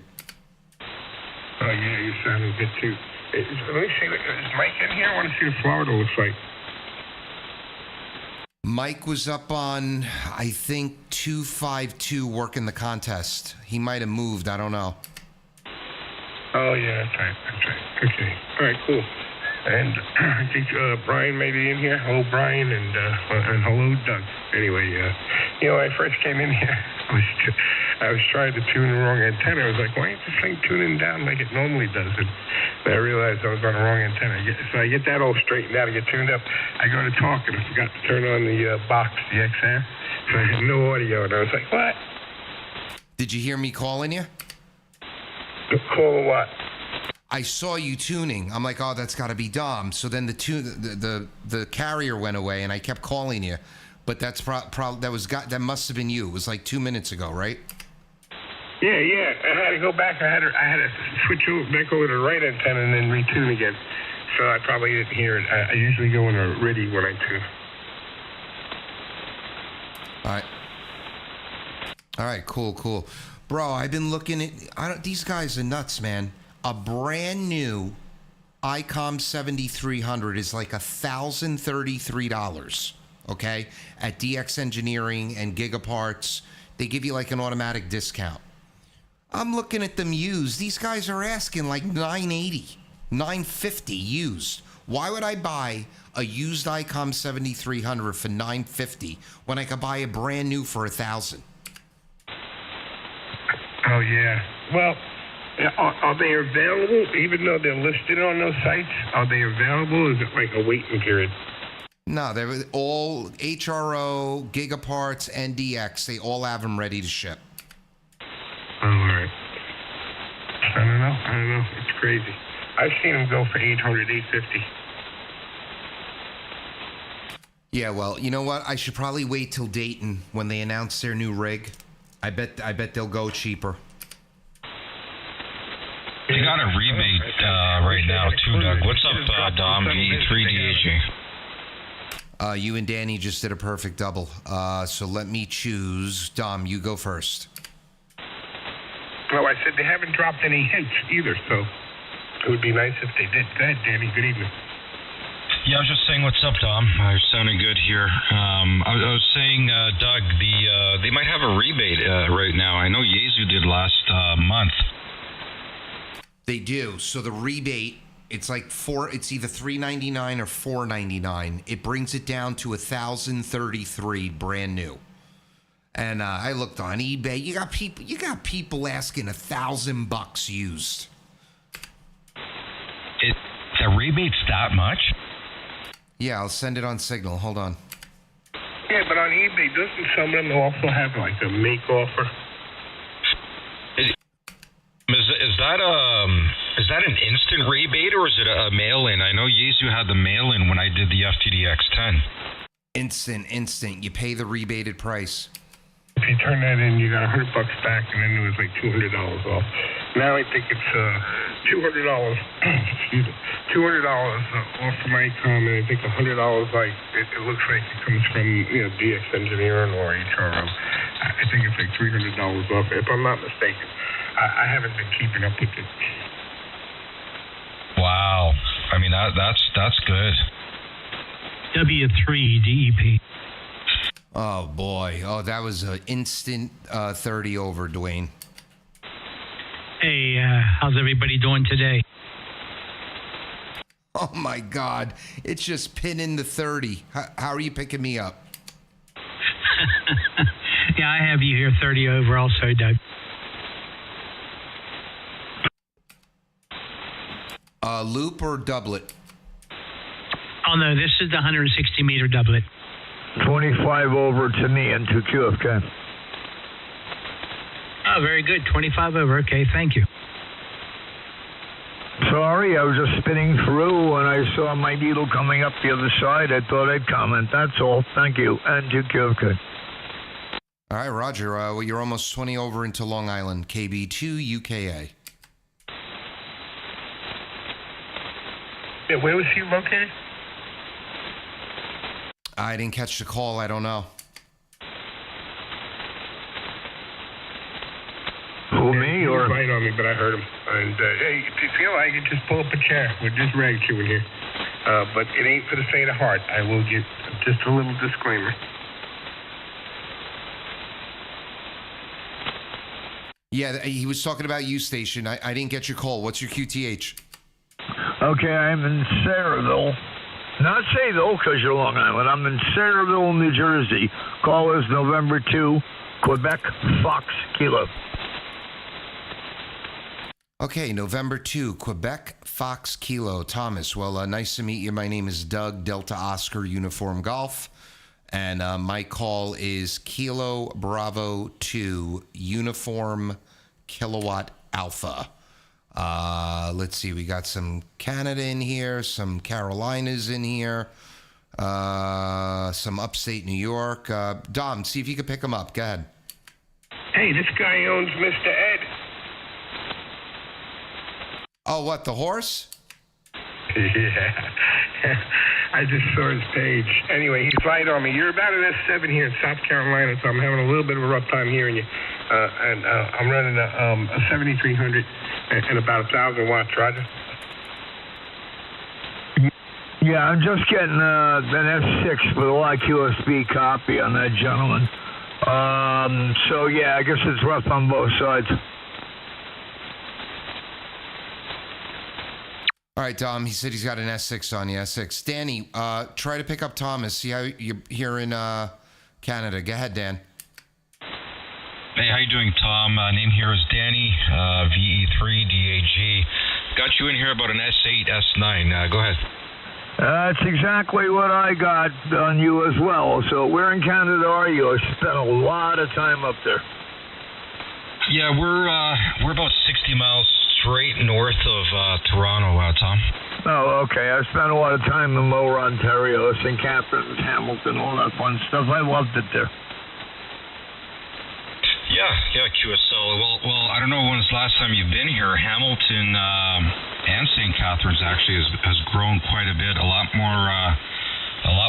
Oh, yeah, you're sounding good, too. Let me see, is Mike in here? I want to see what Florida looks like. Mike was up on, I think, 252 working the contest. He might have moved. I don't know. Oh, yeah, that's right. Okay. All right, cool. And I think Brian may be in here. Hello, Brian, and hello, Doug. Anyway, when I first came in here, I was trying to tune the wrong antenna. I was like, why ain't this thing tuning down like it normally does? And I realized I was on the wrong antenna. So I get that all straightened out. I get tuned up. I go to talk, and I forgot to turn on the box, the XM. So I had no audio, and I was like, what? Did you hear me calling you? Call what? I saw you tuning. I'm like, oh, that's got to be Dom. So then the carrier went away, and I kept calling you. But that's that must have been you. It was like 2 minutes ago, right? Yeah. I had to go back. I had to switch back over to the right antenna and then retune again. so I probably didn't hear it. I usually go in a ready when I tune. All right, cool. Bro, I've been looking at... these guys are nuts, man. A brand new ICOM 7300 is like $1,033, okay? At DX Engineering and Gigaparts, they give you like an automatic discount. I'm looking at them used. These guys are asking like $980, $950 used. Why would I buy a used ICOM 7300 for $950 when I could buy a brand new for $1,000? Oh, yeah. Well, are they available, even though they're listed on those sites? Are they available, or is it like a waiting period? No, they're all HRO, Gigaparts, and DX. They all have them ready to ship. Oh, all right. I don't know. It's crazy. I've seen them go for $800, $850. Yeah, well, you know what? I should probably wait till Dayton when they announce their new rig. I bet they'll go cheaper. They got a rebate right now too, Doug. What's up, Dom? DE3DHG. You and Danny just did a perfect double. So let me choose. Dom, you go first. Well, I said they haven't dropped any hints either, so it would be nice if they did. Go ahead, Danny. Good evening. Yeah, I was just saying, what's up, Dom? You're sounding good here. I was saying, Doug, they might have a rebate right now. I know Yaesu did last month. They do. So the rebate, it's like it's either $399 or $499. It brings it down to $1,033 brand new. And I looked on eBay. You got people asking $1,000 used. The rebate's that much? Yeah, I'll send it on Signal. Hold on. Yeah, but on eBay, doesn't some of them also have like a make offer? Is that an instant rebate or is it a mail-in? I know Yaesu had the mail-in when I did the FTDX10. Instant. You pay the rebated price. If you turn that in, you got $100 back, and then it was like $200 off. Now I think it's $200. Excuse me, $200 off from ICOM, and I think $100 like it looks like it comes from DX Engineering or HRO. I think it's like $300 off, if I'm not mistaken. I haven't been keeping up with it. Wow, I mean that's good. W3 DEP. Oh boy! Oh, that was an instant 30 over, Dwayne. Hey, how's everybody doing today? Oh my God! It's just pinning the 30. How are you picking me up? Yeah, I have you here 30 over also, Doug. Loop or doublet? Oh no, this is the 160 meter doublet. 25 over to me and to QFK. Oh, very good. 25 over. Okay, thank you. Sorry, I was just spinning through and I saw my needle coming up the other side. I thought I'd comment. That's all. Thank you. And to QFK. All right, Roger. Well, you're almost 20 over into Long Island. KB2 UKA. Yeah, where was he located? I didn't catch the call. I don't know. Who, me, or? He was right on me, but I heard him. And, hey, if you feel like it, just pull up a chair. We're just rag chewing here. But it ain't for the faint of heart. I will get just a little disclaimer. Yeah, he was talking about U Station. I didn't get your call. What's your QTH? Okay, I'm in Sayreville. Not Sayville, because you're Long Island. I'm in Sayreville, New Jersey. Call is November 2, Quebec, Fox, Kilo. Okay, November 2, Quebec, Fox, Kilo. Thomas, well, nice to meet you. My name is Doug, Delta Oscar, Uniform Golf. And my call is Kilo Bravo 2, Uniform Kilowatt Alpha. Let's see, we got some Canada in here, some Carolinas in here, some upstate New York. Dom, see if you can pick them up. Go ahead. Hey, this guy owns Mr. Ed. Oh, what, the horse? Yeah. I just saw his page. Anyway, he's right on me. You're about an S7 here in South Carolina, so I'm having a little bit of a rough time hearing you. I'm running a 7300 and about 1,000 watts, Roger. Yeah, I'm just getting an S6 with a light USB copy on that gentleman. So, yeah, I guess it's rough on both sides. All right, Dom, he said he's got an S6 on you, S6. Danny, try to pick up Thomas. See how you're here in Canada. Go ahead, Dan. Hey, how you doing, Tom? Name here is Danny, VE3DAG. Got you in here about an S8, S9. Go ahead. That's exactly what I got on you as well. So where in Canada are you? I spent a lot of time up there. Yeah, we're about 60 miles straight north of Toronto, Tom. Oh, okay. I spent a lot of time in Lower Ontario, St. Catharines, Hamilton, all that fun stuff. I loved it there. Yeah, QSL. Well, I don't know when was the last time you've been here. Hamilton and St. Catharines actually has grown quite a bit. A lot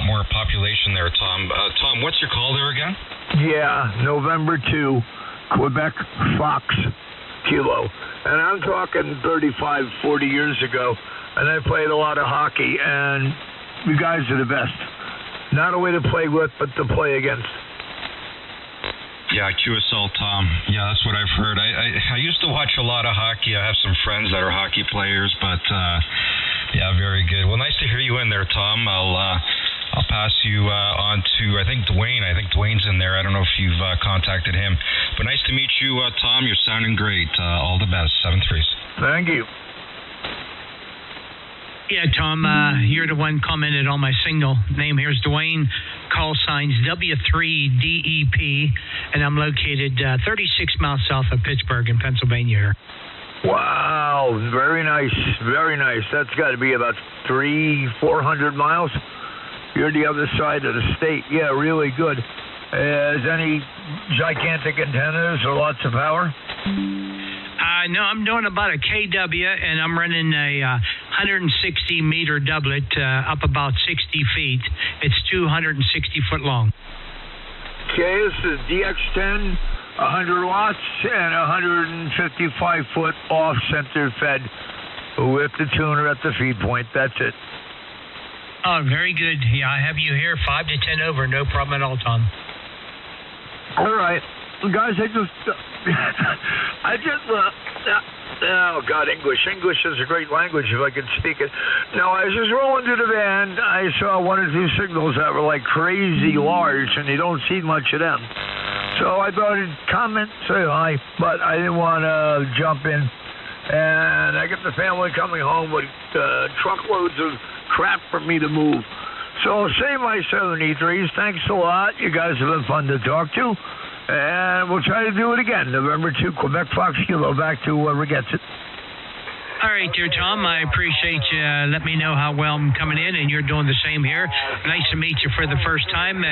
more population there, Tom. Tom, what's your call there again? Yeah, November 2, Quebec Fox Kilo. And I'm talking 35, 40 years ago, and I played a lot of hockey, and you guys are the best. Not only to play with, but to play against. Yeah, QSL, Tom. Yeah, that's what I've heard. I used to watch a lot of hockey. I have some friends that are hockey players, but yeah, very good. Well, nice to hear you in there, Tom. I'll pass you on to, I think, Dwayne. I think Dwayne's in there. I don't know if you've contacted him. But nice to meet you, Tom. You're sounding great. All the best. 7-3s. Thank you. Yeah, Tom, you're the one commented on my signal. Name here's Dwayne. Call signs W3DEP, and I'm located 36 miles south of Pittsburgh in Pennsylvania. Wow, very nice, very nice. That's got to be about 300-400 miles. You're the other side of the state. Yeah, really good. Is any gigantic antennas or lots of power? No, I'm doing about a KW, and I'm running a 160-meter doublet up about 60 feet. It's 260 foot long. Okay, this is DX10, 100 watts, and 155 foot off-center fed with the tuner at the feed point. That's it. Oh, very good. Yeah, I have you here 5 to 10 over. No problem at all, Tom. All right. Guys, oh, God, English. English is a great language if I could speak it. Now, I was just rolling through the van. I saw one or two signals that were like crazy large, and you don't see much of them. So I thought I'd comment, say hi, but I didn't want to jump in. And I get the family coming home with truckloads of crap for me to move. So save my 73s. Thanks a lot. You guys have been fun to talk to. And we'll try to do it again. November 2, Quebec Fox Kilo. Back to whoever gets it. All right, dear Tom. I appreciate you. Let me know how well I'm coming in, and you're doing the same here. Nice to meet you for the first time.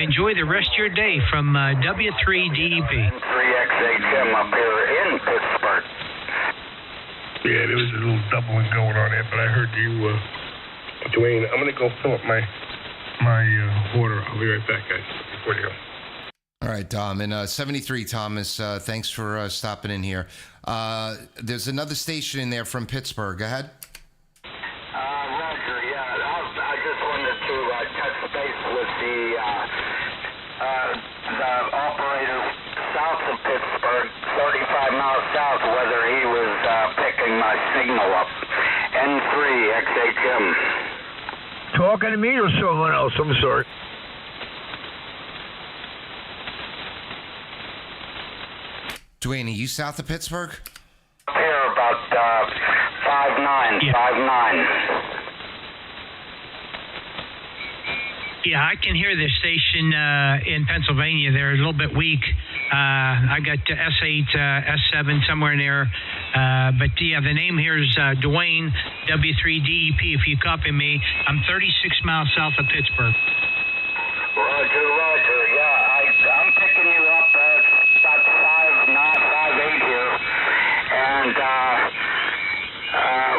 Enjoy the rest of your day from W3DEP. 3XHM up here in Pittsburgh. Yeah, there was a little doubling going on there, but I heard you, Dwayne. I'm going to go fill up my water. I'll be right back, guys, before you go. All right, Dom. And 73, Thomas, thanks for stopping in here. There's another station in there from Pittsburgh. Go ahead. Roger, yeah. I just wanted to touch base with the operator south of Pittsburgh, 35 miles south, whether he was picking my signal up. N3XHM. Talking to me or someone else? I'm sorry. Dwayne, are you south of Pittsburgh? Here, about 5'9". Yeah, I can hear this station in Pennsylvania. They're a little bit weak. I got S8, S7 somewhere in there. But yeah, the name here is Dwayne, W3DEP. If you copy me, I'm 36 miles south of Pittsburgh. Roger. Yeah, I'm picking you up at about 5'8" here. And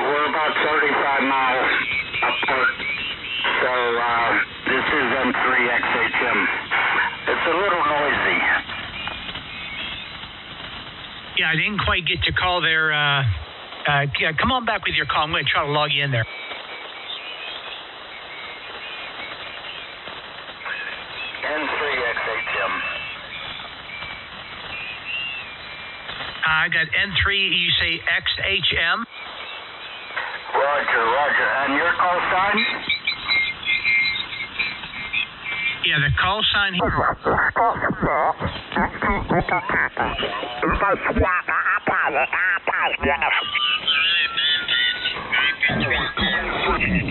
we're about 35 miles Yeah, I didn't quite get to call there. Yeah, come on back with your call. I'm going to try to log you in there. N3XHM. I got N3, you say XHM? Roger. And your call sign? Yeah, the call sign here.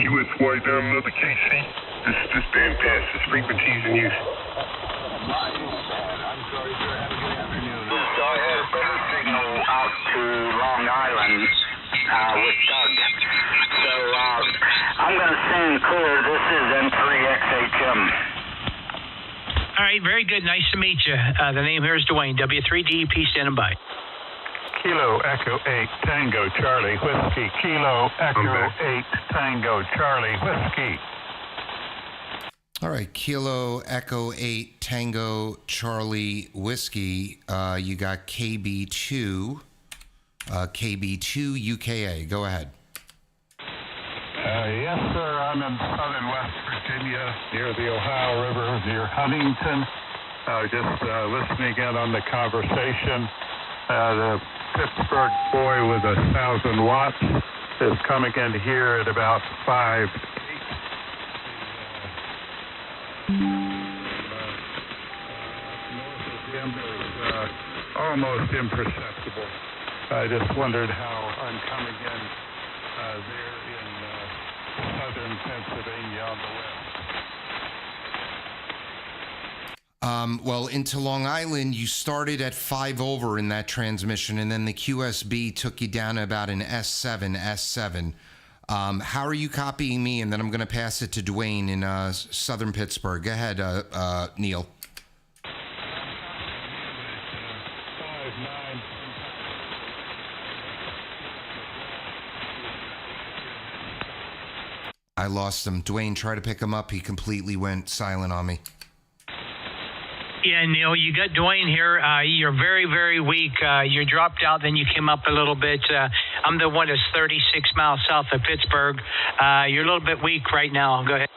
QSY down another KC. This band passes frequencies in use. So I had a better signal out to Long Island with Doug. So I'm going to stand clear. This is N3XHM. All right, very good. Nice to meet you. The name here is Dwayne, W3DEP, standing by. Kilo Echo 8 Tango Charlie Whiskey. Kilo Echo 8 Tango Charlie Whiskey. All right, Kilo Echo 8 Tango Charlie Whiskey. You got KB2 UKA. Go ahead. Yes, sir. I'm in southern West Virginia, near the Ohio River, near Huntington. Just listening in on the conversation. The Pittsburgh boy with 1,000 watts is coming in here at about 5. Almost imperceptible. I just wondered how I'm coming in there in southern Pennsylvania on the west. Well, into Long Island, you started at 5 over in that transmission, and then the QSB took you down to about an S7. How are you copying me? And then I'm going to pass it to Dwayne in southern Pittsburgh. Go ahead, Neil. I lost him. Dwayne, try to pick him up. He completely went silent on me. Yeah, Neil, you got Dwayne here. You're very, very weak. You dropped out, then you came up a little bit. I'm the one that's 36 miles south of Pittsburgh. You're a little bit weak right now. Go ahead.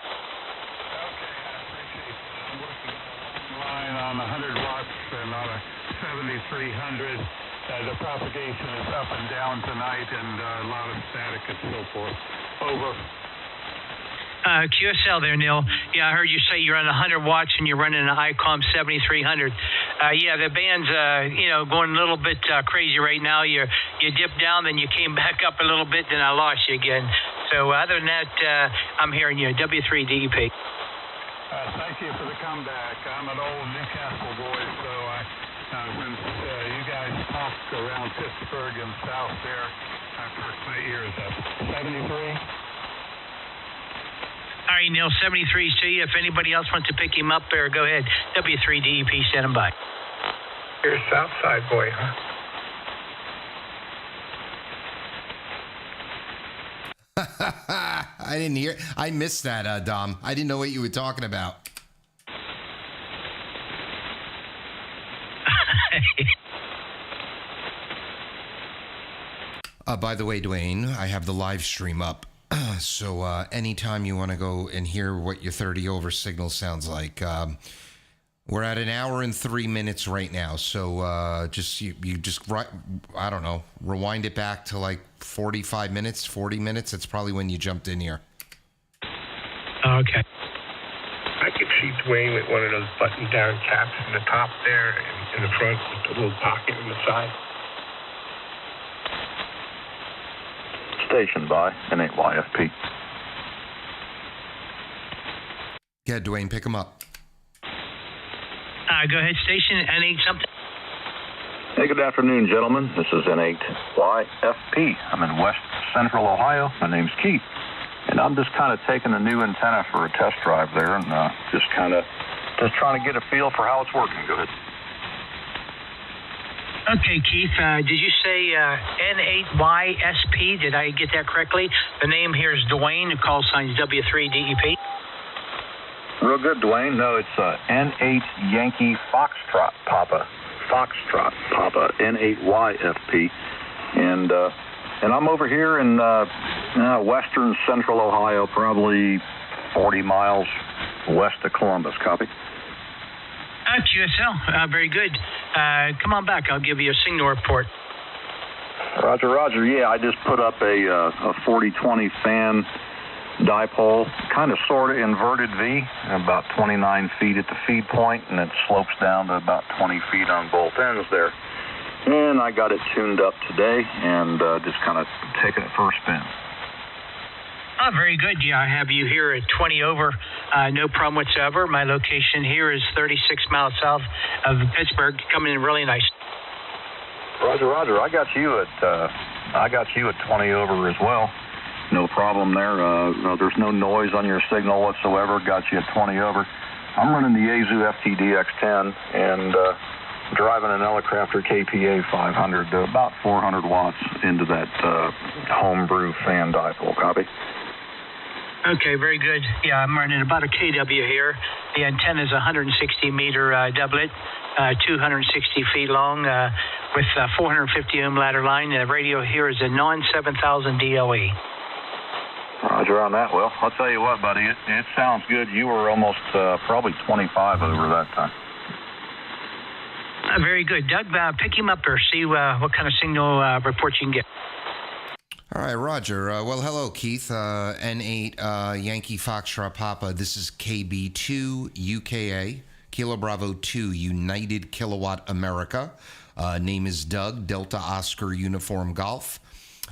Line on 100 watts and on a 7300. The propagation is up and down tonight, and a lot of static and so forth. Over. QSL there, Neil. Yeah, I heard you say you're on 100 watts and you're running an ICOM 7300. Yeah, the band's going a little bit crazy right now. You dipped down, then you came back up a little bit, then I lost you again. So other than that, I'm hearing you. W3DEP. Thank you for the comeback. I'm an old Newcastle boy, so when you guys talk around Pittsburgh and south there, I perked my ears up. 73. All right, Neil, 73's to you. If anybody else wants to pick him up there, go ahead. W3DEP, stand by. You're a South Side boy, huh? I didn't hear. I missed that, Dom. I didn't know what you were talking about. By the way, Dwayne, I have the live stream up. So anytime you want to go and hear what your 30 over signal sounds like, we're at 1 hour and 3 minutes right now. So I don't know, rewind it back to like 45 minutes, 40 minutes. That's probably when you jumped in here. Okay. I could see Dwayne with one of those button-down caps in the top there and in the front with the little pocket in the side. Station by N8YFP. Yeah, Dwayne, pick him up. Go ahead, station N8 something. Hey, good afternoon, gentlemen. This is N8YFP. I'm in West Central Ohio. My name's Keith. And I'm just kind of taking a new antenna for a test drive there and just trying to get a feel for how it's working. Go ahead. Okay, Keith, did you say N8YSP? Did I get that correctly? The name here is Dwayne. The call sign is W3DEP. Real good, Dwayne. No, it's N8 Yankee Foxtrot Papa Foxtrot Papa, N8YFP, and I'm over here in western central Ohio, probably 40 miles west of Columbus. Copy? QSL, very good. Come on back. I'll give you a signal report. Roger, Roger. Yeah, I just put up a 40-20 fan dipole, kind of sort of inverted V, about 29 feet at the feed point, and it slopes down to about 20 feet on both ends there. And I got it tuned up today and just kind of taking it for a spin. Oh, very good. Yeah, I have you here at 20 over. No problem whatsoever. My location here is 36 miles south of Pittsburgh, coming in really nice. Roger, Roger. I got you at 20 over as well. No problem there. There's no noise on your signal whatsoever. Got you at 20 over. I'm running the Yaesu FTDX10 and driving an Elecrafter KPA 500 to about 400 watts into that homebrew fan dipole. Copy? Okay, very good. Yeah, I'm running about a KW here. The antenna is a 160-meter doublet, 260 feet long with 450 ohm ladder line. The radio here is a non-7000 DLE. Roger on that. Well, I'll tell you what, buddy, it sounds good. You were almost probably 25 over that time. Very good. Doug, pick him up or see what kind of signal report you can get. All right, Roger. Well, hello, Keith. N8 Yankee Foxtrot Papa. This is KB2 UKA, Kilo Bravo 2 United Kilowatt America. Name is Doug, Delta Oscar Uniform Golf.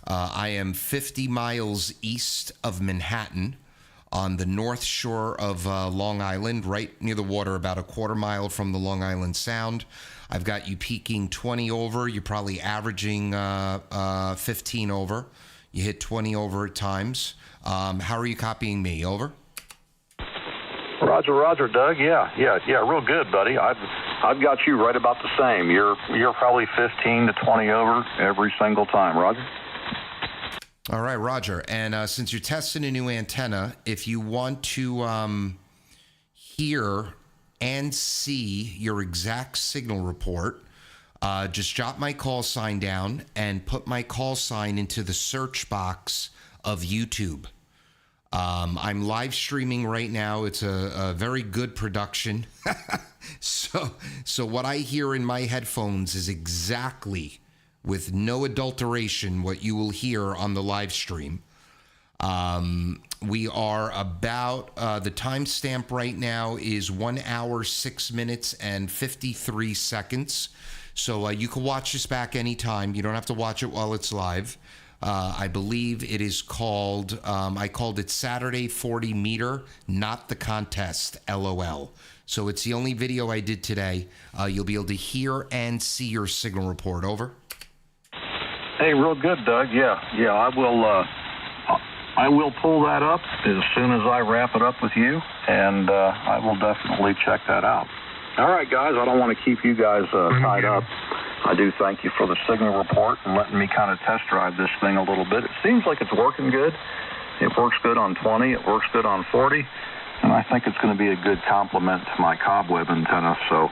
I am 50 miles east of Manhattan on the north shore of Long Island, right near the water, about a quarter mile from the Long Island Sound. I've got you peaking 20 over. You're probably averaging 15 over. You hit 20 over at times. How are you copying me? Over? Roger, Roger, Doug. Yeah, real good, buddy. I've got you right about the same. You're probably 15 to 20 over every single time, Roger. All right, Roger. And since you're testing a new antenna, if you want to hear and see your exact signal report, just jot my call sign down and put my call sign into the search box of YouTube. I'm live streaming right now. It's a very good production. So what I hear in my headphones is exactly, with no adulteration, what you will hear on the live stream. We are about, the timestamp right now is 1 hour, 6 minutes, and 53 seconds. So you can watch this back anytime. You don't have to watch it while it's live. I believe it is called, I called it Saturday 40 meter, not the contest, LOL. So it's the only video I did today. You'll be able to hear and see your signal report. Over. Hey, real good, Doug. Yeah, I will pull that up as soon as I wrap it up with you, and I will definitely check that out. All right, guys, I don't want to keep you guys tied up. I do thank you for the signal report and letting me kind of test drive this thing a little bit. It seems like it's working good. It works good on 20. It works good on 40. And I think it's going to be a good complement to my cobweb antenna. So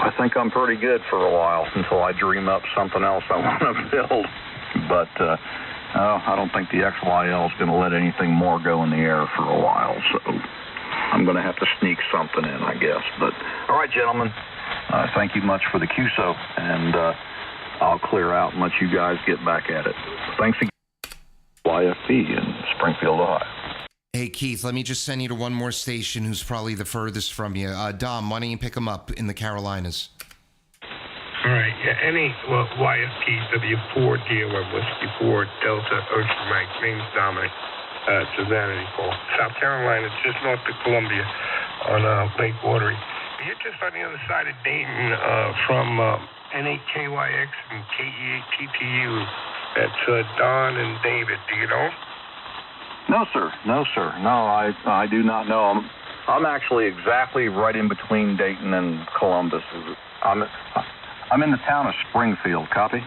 I think I'm pretty good for a while until I dream up something else I want to build. But I don't think the XYL is going to let anything more go in the air for a while. So I'm going to have to sneak something in, I guess. But all right, gentlemen, thank you much for the QSO, and I'll clear out and let you guys get back at it. Thanks again, YFP in Springfield, Ohio. Hey, Keith, let me just send you to one more station who's probably the furthest from you. Dom, why don't you pick him up in the Carolinas? All right. Yeah, YFP W4 DOM Whiskey 4 Delta Ocean Mike. Name's Dominic. It's a vanity call. South Carolina, just north of Columbia on Lake Watery. You're just on the other side of Dayton from N8KYX and KE8TTU. That's Don and David. Do you know? No, sir. No, I do not know. I'm actually exactly right in between Dayton and Columbus. I'm in the town of Springfield. Copy?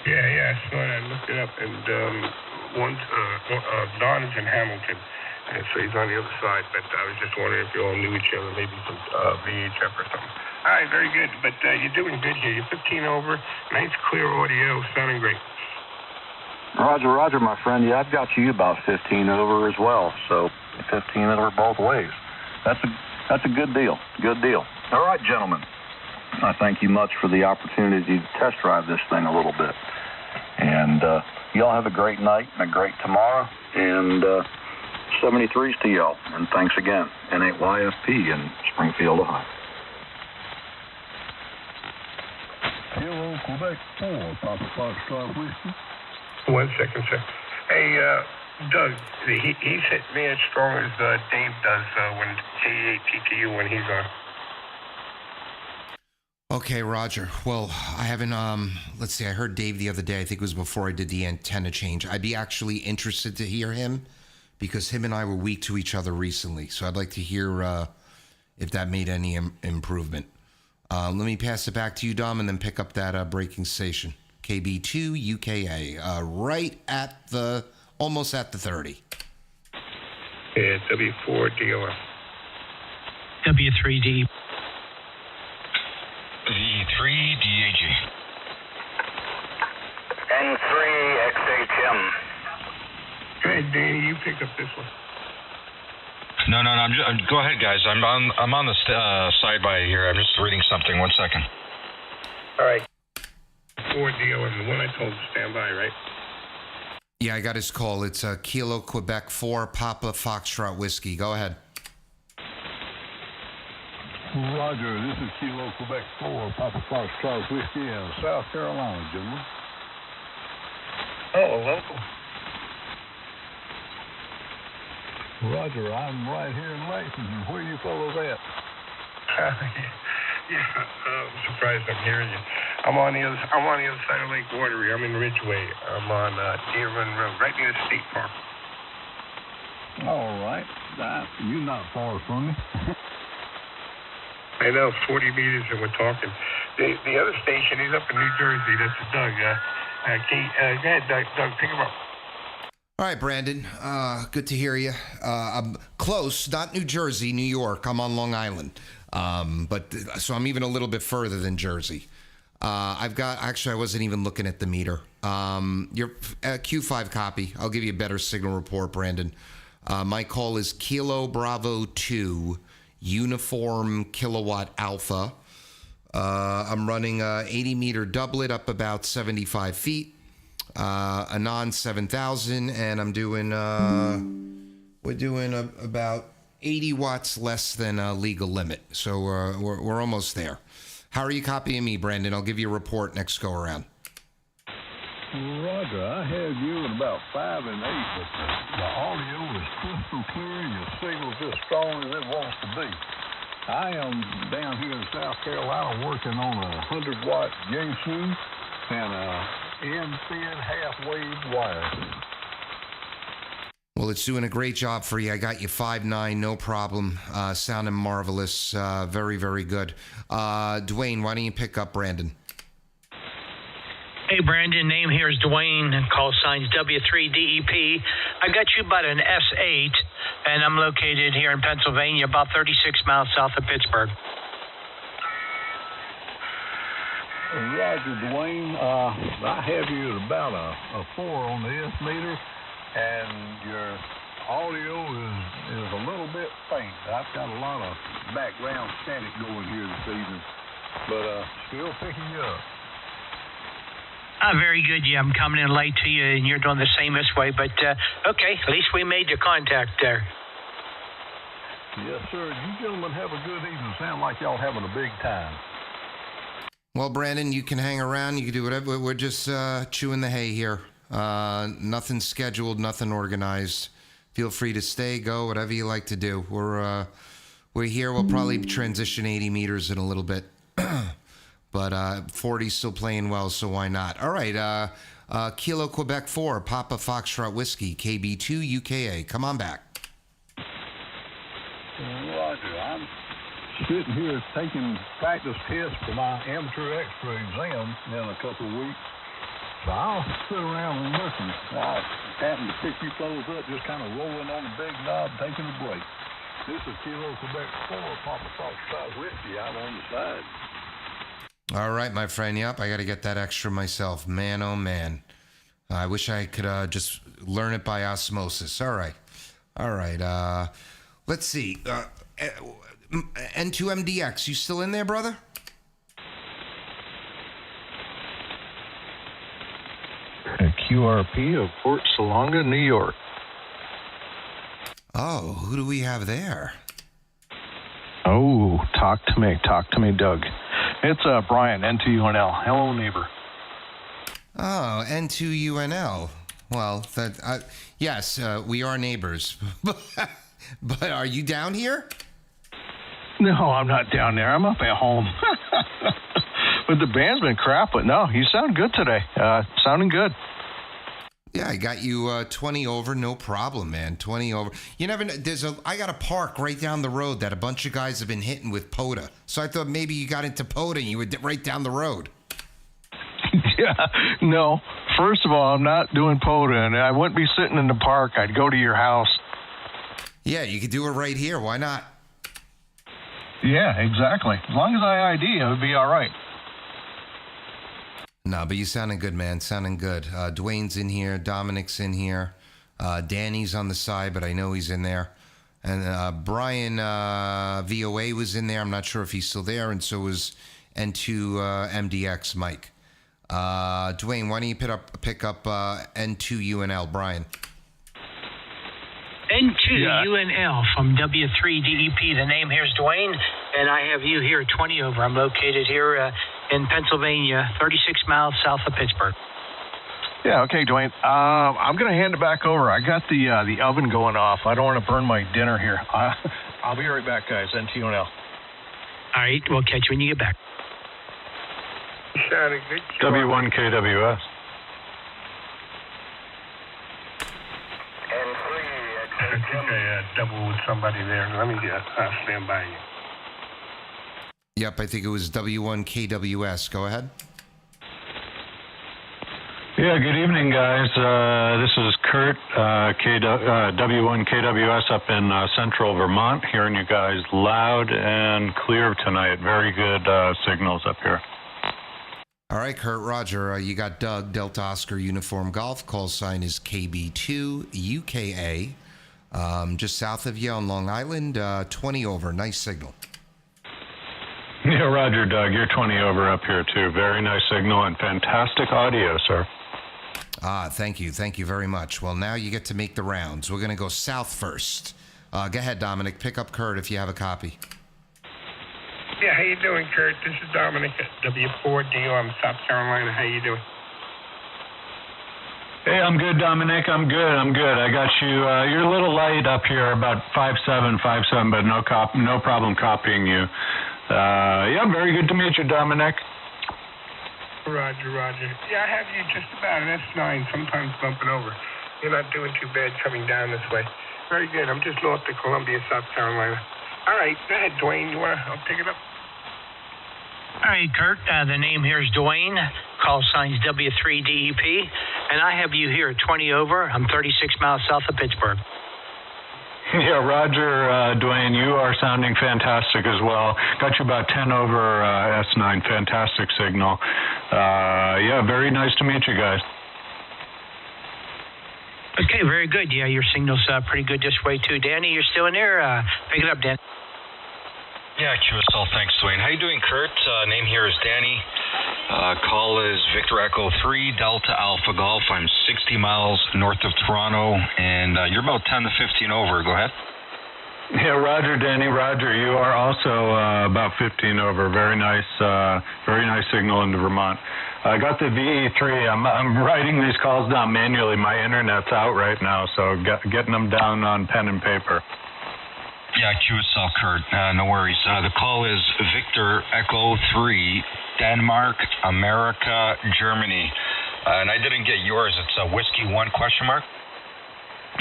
Yeah, I saw it. I looked it up, and Don is in Hamilton, and so he's on the other side. But I was just wondering if you all knew each other, maybe some VHF or something. All right, very good. But you're doing good here. You're 15 over. Nice, clear audio. Sounding great. Roger, my friend. Yeah, I've got you about 15 over as well. So 15 over both ways. That's a good deal. Good deal. All right, gentlemen. I thank you much for the opportunity to test drive this thing a little bit. And y'all have a great night and a great tomorrow. And 73s to y'all. And thanks again. N8YFP in Springfield, Ohio. Kilo Quebec 4, Papa Foxtrot Whiskey. 1 second, sir. Hey, Doug, he's hit me as strong as Dave does when J8TTU when he's on. Okay, Roger. Well, I haven't, let's see, I heard Dave the other day. I think it was before I did the antenna change. I'd be actually interested to hear him because him and I were weak to each other recently. So I'd like to hear if that made any improvement. Let me pass it back to you, Dom, and then pick up that braking station. KB2 UKA, right at almost at the 30. Yeah, W4 DOF. W3D. V3DAG. N3XHM. Go ahead, Danny, you pick up this one. No. Go ahead, guys. I'm on the side by here. I'm just reading something. 1 second. All right. 4 DOF, the one I told to stand by, right? Yeah, I got his call. It's Kilo Quebec 4 Papa Foxtrot Whiskey. Go ahead. Roger, this is Kilo Quebec 4, Papa Foxtrot Whiskey in South Carolina, gentlemen. Oh, local. Roger, I'm right here in Lexington. Where you fellows at? I'm surprised I'm hearing you. I'm on the other side of Lake Watery. I'm in Ridgeway. I'm on Deer Run Road, right near the State Park. All right. You're not far from me. I know, 40 meters, and we're talking. The other station is up in New Jersey. That's Doug. Go ahead, Doug, pick him up. All right, Brandon. Good to hear you. I'm close, not New Jersey, New York. I'm on Long Island. So I'm even a little bit further than Jersey. I wasn't even looking at the meter. Your Q5 copy. I'll give you a better signal report, Brandon. My call is Kilo Bravo 2 Uniform Kilowatt Alpha. I'm running a 80 meter doublet up about 75 feet. A non 7,000, and I'm doing we're doing about 80 watts less than a legal limit, so we're almost there. How are you copying me, Brandon? I'll give you a report next go around. Roger, I have you at about 5 and 8, but the audio is crystal clear and your signal's as strong as it wants to be. I am down here in South Carolina working on a 100-watt Yaesu and a end-thin half-wave wire. Well, it's doing a great job for you. I got you 5.9, no problem. Sounding marvelous. Very, very good. Dwayne, why don't you pick up Brandon? Hey, Brandon, name here is Dwayne, call signs W3DEP. I got you about an S8, and I'm located here in Pennsylvania, about 36 miles south of Pittsburgh. Roger, Dwayne. I have you at about a 4 on the S meter, and your audio is a little bit faint. I've got a lot of background static going here this evening, but still picking you up. Very good. Yeah, I'm coming in late to you, and you're doing the same this way. But, okay, at least we made the contact there. Yes, sir. You gentlemen have a good evening. Sound like y'all having a big time. Well, Brandon, you can hang around. You can do whatever. We're just chewing the hay here. Nothing scheduled, nothing organized. Feel free to stay, go, whatever you like to do. We're here. We'll probably transition 80 meters in a little bit. But 40's still playing well, so why not? All right, Kilo Quebec 4, Papa Foxtrot Whiskey, KB2 UKA. Come on back. Roger, I'm sitting here taking practice tests for my amateur extra exam in a couple of weeks. So I'll sit around and listen. I happen to pick you fellows up just kind of rolling on the big knob, taking a break. This is Kilo Quebec 4, Papa Foxtrot Whiskey out on the side. All right, my friend. Yep, I got to get that extra myself. Man, oh man. I wish I could just learn it by osmosis. All right. Let's see. N2MDX, you still in there, brother? QRP of Fort Salonga, New York. Oh, who do we have there? Oh, talk to me, Doug. It's Brian, N2UNL. Hello, neighbor. Oh, N2UNL. Well, yes, we are neighbors. But are you down here? No, I'm not down there. I'm up at home. But the band's been crap, but no, you sound good today. Sounding good. Yeah, I got you 20 over, no problem, man. 20 over. You never know. I got a park right down the road that a bunch of guys have been hitting with POTA. So I thought maybe you got into POTA and you were right down the road. Yeah, no. First of all, I'm not doing POTA, and I wouldn't be sitting in the park. I'd go to your house. Yeah, you could do it right here. Why not? Yeah, exactly. As long as I ID, it would be all right. No, but you sounding good, man. Sounding good. Dwayne's in here. Dominic's in here. Danny's on the side, but I know he's in there. And Brian VOA was in there. I'm not sure if he's still there. And so was N2MDX Mike. Dwayne, why don't you pick up N2UNL, Brian? N2UNL from W3DEP. The name here is Dwayne, and I have you here 20 over. I'm located here in Pennsylvania, 36 miles south of Pittsburgh. Yeah, okay, Dwayne. I'm going to hand it back over. I got the oven going off. I don't want to burn my dinner here. I'll be right back, guys. N2UNL. All right, we'll catch you when you get back. W1KWS. I think I double with somebody there. Let me stand by you. Yep, I think it was W1KWS. Go ahead. Yeah, good evening, guys. This is Kurt, W1KWS up in central Vermont, hearing you guys loud and clear tonight. Very good signals up here. All right, Kurt, Roger. You got Doug, Delta Oscar Uniform Golf. Call sign is KB2UKA. Just south of you on Long Island, 20 over. Nice signal. Yeah, Roger, Doug. You're 20 over up here, too. Very nice signal and fantastic audio, sir. Thank you. Thank you very much. Well, now you get to make the rounds. We're going to go south first. Go ahead, Dominic. Pick up Kurt if you have a copy. Yeah, how you doing, Kurt? This is Dominic at W4DO. I'm South Carolina. How you doing? Hey, I'm good, Dominic. I'm good. I got you. You're a little light up here, about 5'7", but no problem copying you. Yeah, very good to meet you, Dominic. Roger. Yeah, I have you just about an S9, sometimes bumping over. You're not doing too bad coming down this way. Very good. I'm just north of Columbia, South Carolina. All right, go ahead, Dwayne. I'll pick it up. All right, Kurt, the name here is Dwayne. Call signs W3DEP. And I have you here at 20 over. I'm 36 miles south of Pittsburgh. Yeah, Roger, Dwayne, you are sounding fantastic as well. Got you about 10 over S9. Fantastic signal. Yeah, very nice to meet you guys. Okay, very good. Yeah, your signal's pretty good this way, too. Danny, you're still in there? Pick it up, Dan. Yeah, QSL. Thanks, Dwayne. How you doing, Kurt? Name here is Danny. Call is Victor Echo 3 Delta Alpha Golf. I'm 60 miles north of Toronto, and you're about 10 to 15 over. Go ahead. Yeah, Roger, Danny. Roger, you are also about 15 over. Very nice signal into Vermont. I got the VE3. I'm writing these calls down manually. My internet's out right now, so getting them down on pen and paper. Yeah, QSL, Kurt. No worries. The call is Victor Echo 3, Denmark, America, Germany. And I didn't get yours. It's Whiskey 1 question mark?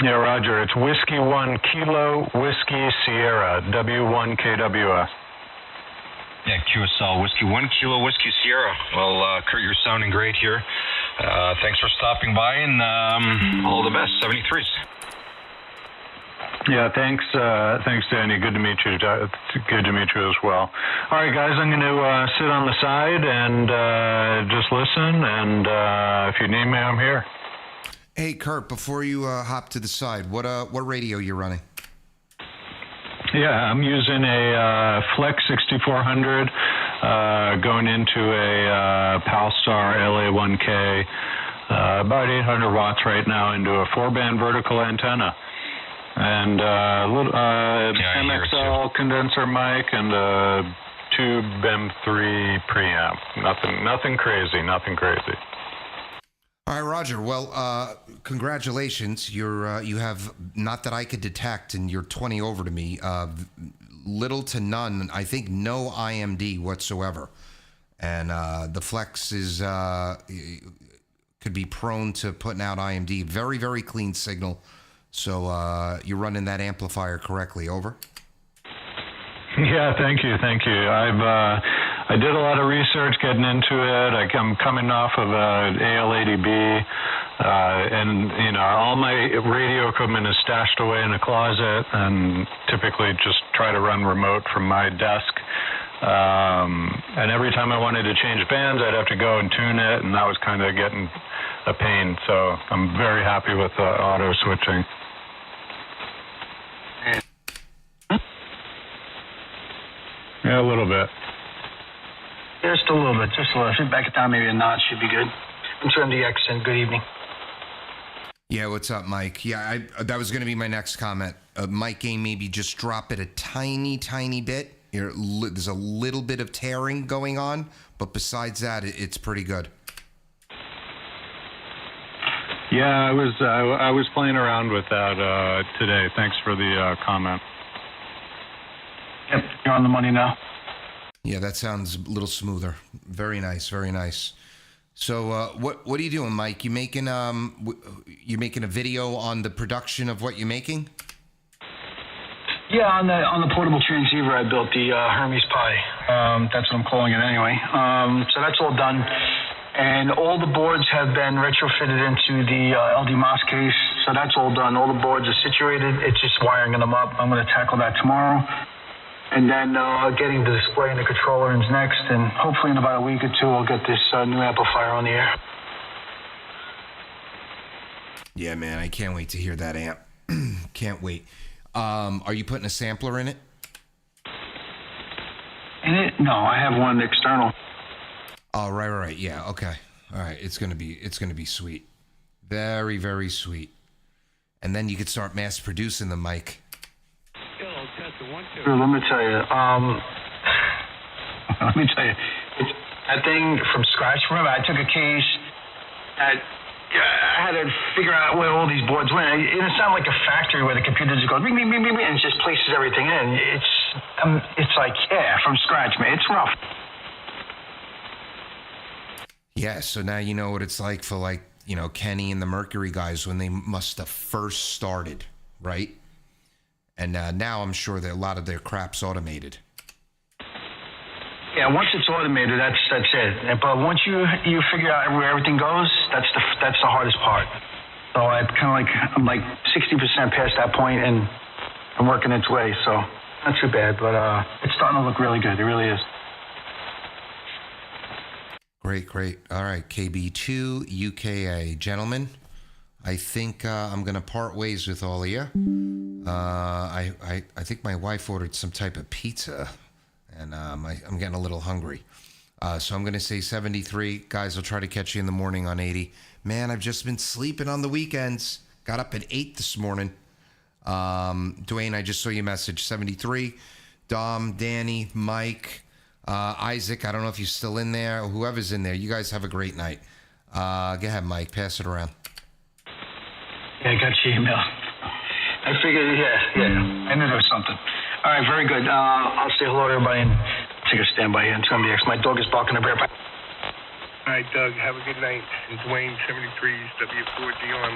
Yeah, Roger. It's Whiskey 1 Kilo Whiskey Sierra, W1KWS. Yeah, QSL, Whiskey 1 Kilo Whiskey Sierra. Well, Kurt, you're sounding great here. Thanks for stopping by, and all the best. 73s. Yeah, thanks, Danny. Good to meet you. Good to meet you as well. All right, guys, I'm going to sit on the side and just listen. And if you need me, I'm here. Hey, Kurt, before you hop to the side, what radio you running? Yeah, I'm using a Flex 6400 going into a Palstar LA1K, about 800 watts right now into a 4-band vertical antenna. And little MXL condenser mic and a tube M3 preamp. Nothing crazy. All right, Roger. Well, congratulations. You have, not that I could detect, and you're 20 over to me. Little to none, I think no IMD whatsoever, and the Flex is could be prone to putting out IMD. Very, very clean signal. So you're running that amplifier correctly. Over. Yeah, thank you. I did a lot of research getting into it. I'm coming off of an AL80B, and all my radio equipment is stashed away in a closet, and typically just try to run remote from my desk. And every time I wanted to change bands, I'd have to go and tune it, and that was kind of getting a pain. So I'm very happy with auto switching. Yeah, a little bit. Just a little bit. If you back it down maybe a notch, should be good. I'm Trim DX, and good evening. Yeah, what's up, Mike? Yeah, that was going to be my next comment. Mike game, maybe just drop it a tiny bit. There's a little bit of tearing going on, but besides that, it's pretty good. Yeah, I was playing around with that today. Thanks for the comment. Yep, you're on the money now. Yeah, that sounds a little smoother. Very nice. So, what are you doing, Mike? You making a video on the production of what you're making? Yeah, on the portable transceiver, I built the Hermes Pi. That's what I'm calling it anyway. So that's all done, and all the boards have been retrofitted into the LD MOS case. So that's all done. All the boards are situated. It's just wiring them up. I'm going to tackle that tomorrow. And then getting the display and the controller is next, and hopefully in about a week or two, I'll get this new amplifier on the air. Yeah, man, I can't wait to hear that amp. Can't wait. Are you putting a sampler in it? In it? No, I have one external. Oh, right. Yeah, okay. All right, it's gonna be sweet. Very, very sweet. And then you could start mass producing the mic. Let me tell you, it's that thing from scratch. Remember, I took a case, I had to figure out where all these boards went. It's not like a factory where the computer just goes, bing, bing, bing, bing, and just places everything in. It's like, from scratch, man. It's rough. Yeah, so now you know what it's like for Kenny and the Mercury guys when they must have first started, right? And now I'm sure that a lot of their crap's automated. Yeah, once it's automated, that's it. But once you figure out where everything goes, that's the hardest part. So I'm like 60% past that point, and I'm working its way. So not too bad, but it's starting to look really good. It really is. Great. All right, KB2 UKA, gentlemen. I think I'm gonna part ways with all of you. I think my wife ordered some type of pizza, and I'm getting a little hungry. So I'm gonna say 73. Guys, I'll try to catch you in the morning on 80. Man, I've just been sleeping on the weekends. Got up at 8 this morning. Dwayne, I just saw your message. 73. Dom, Danny, Mike, Isaac. I don't know if you're still in there or whoever's in there. You guys have a great night. Go ahead, Mike. Pass it around. Yeah, I got your email. I figured, yeah. I knew there was something. All right, very good. I'll say hello to everybody and take a standby here. It's going to be X. My dog is barking a bear. All right, Doug, have a good night. And Dwayne, 73, W4DOM.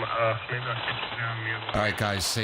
Maybe I'll get you down the other way. All right, guys, say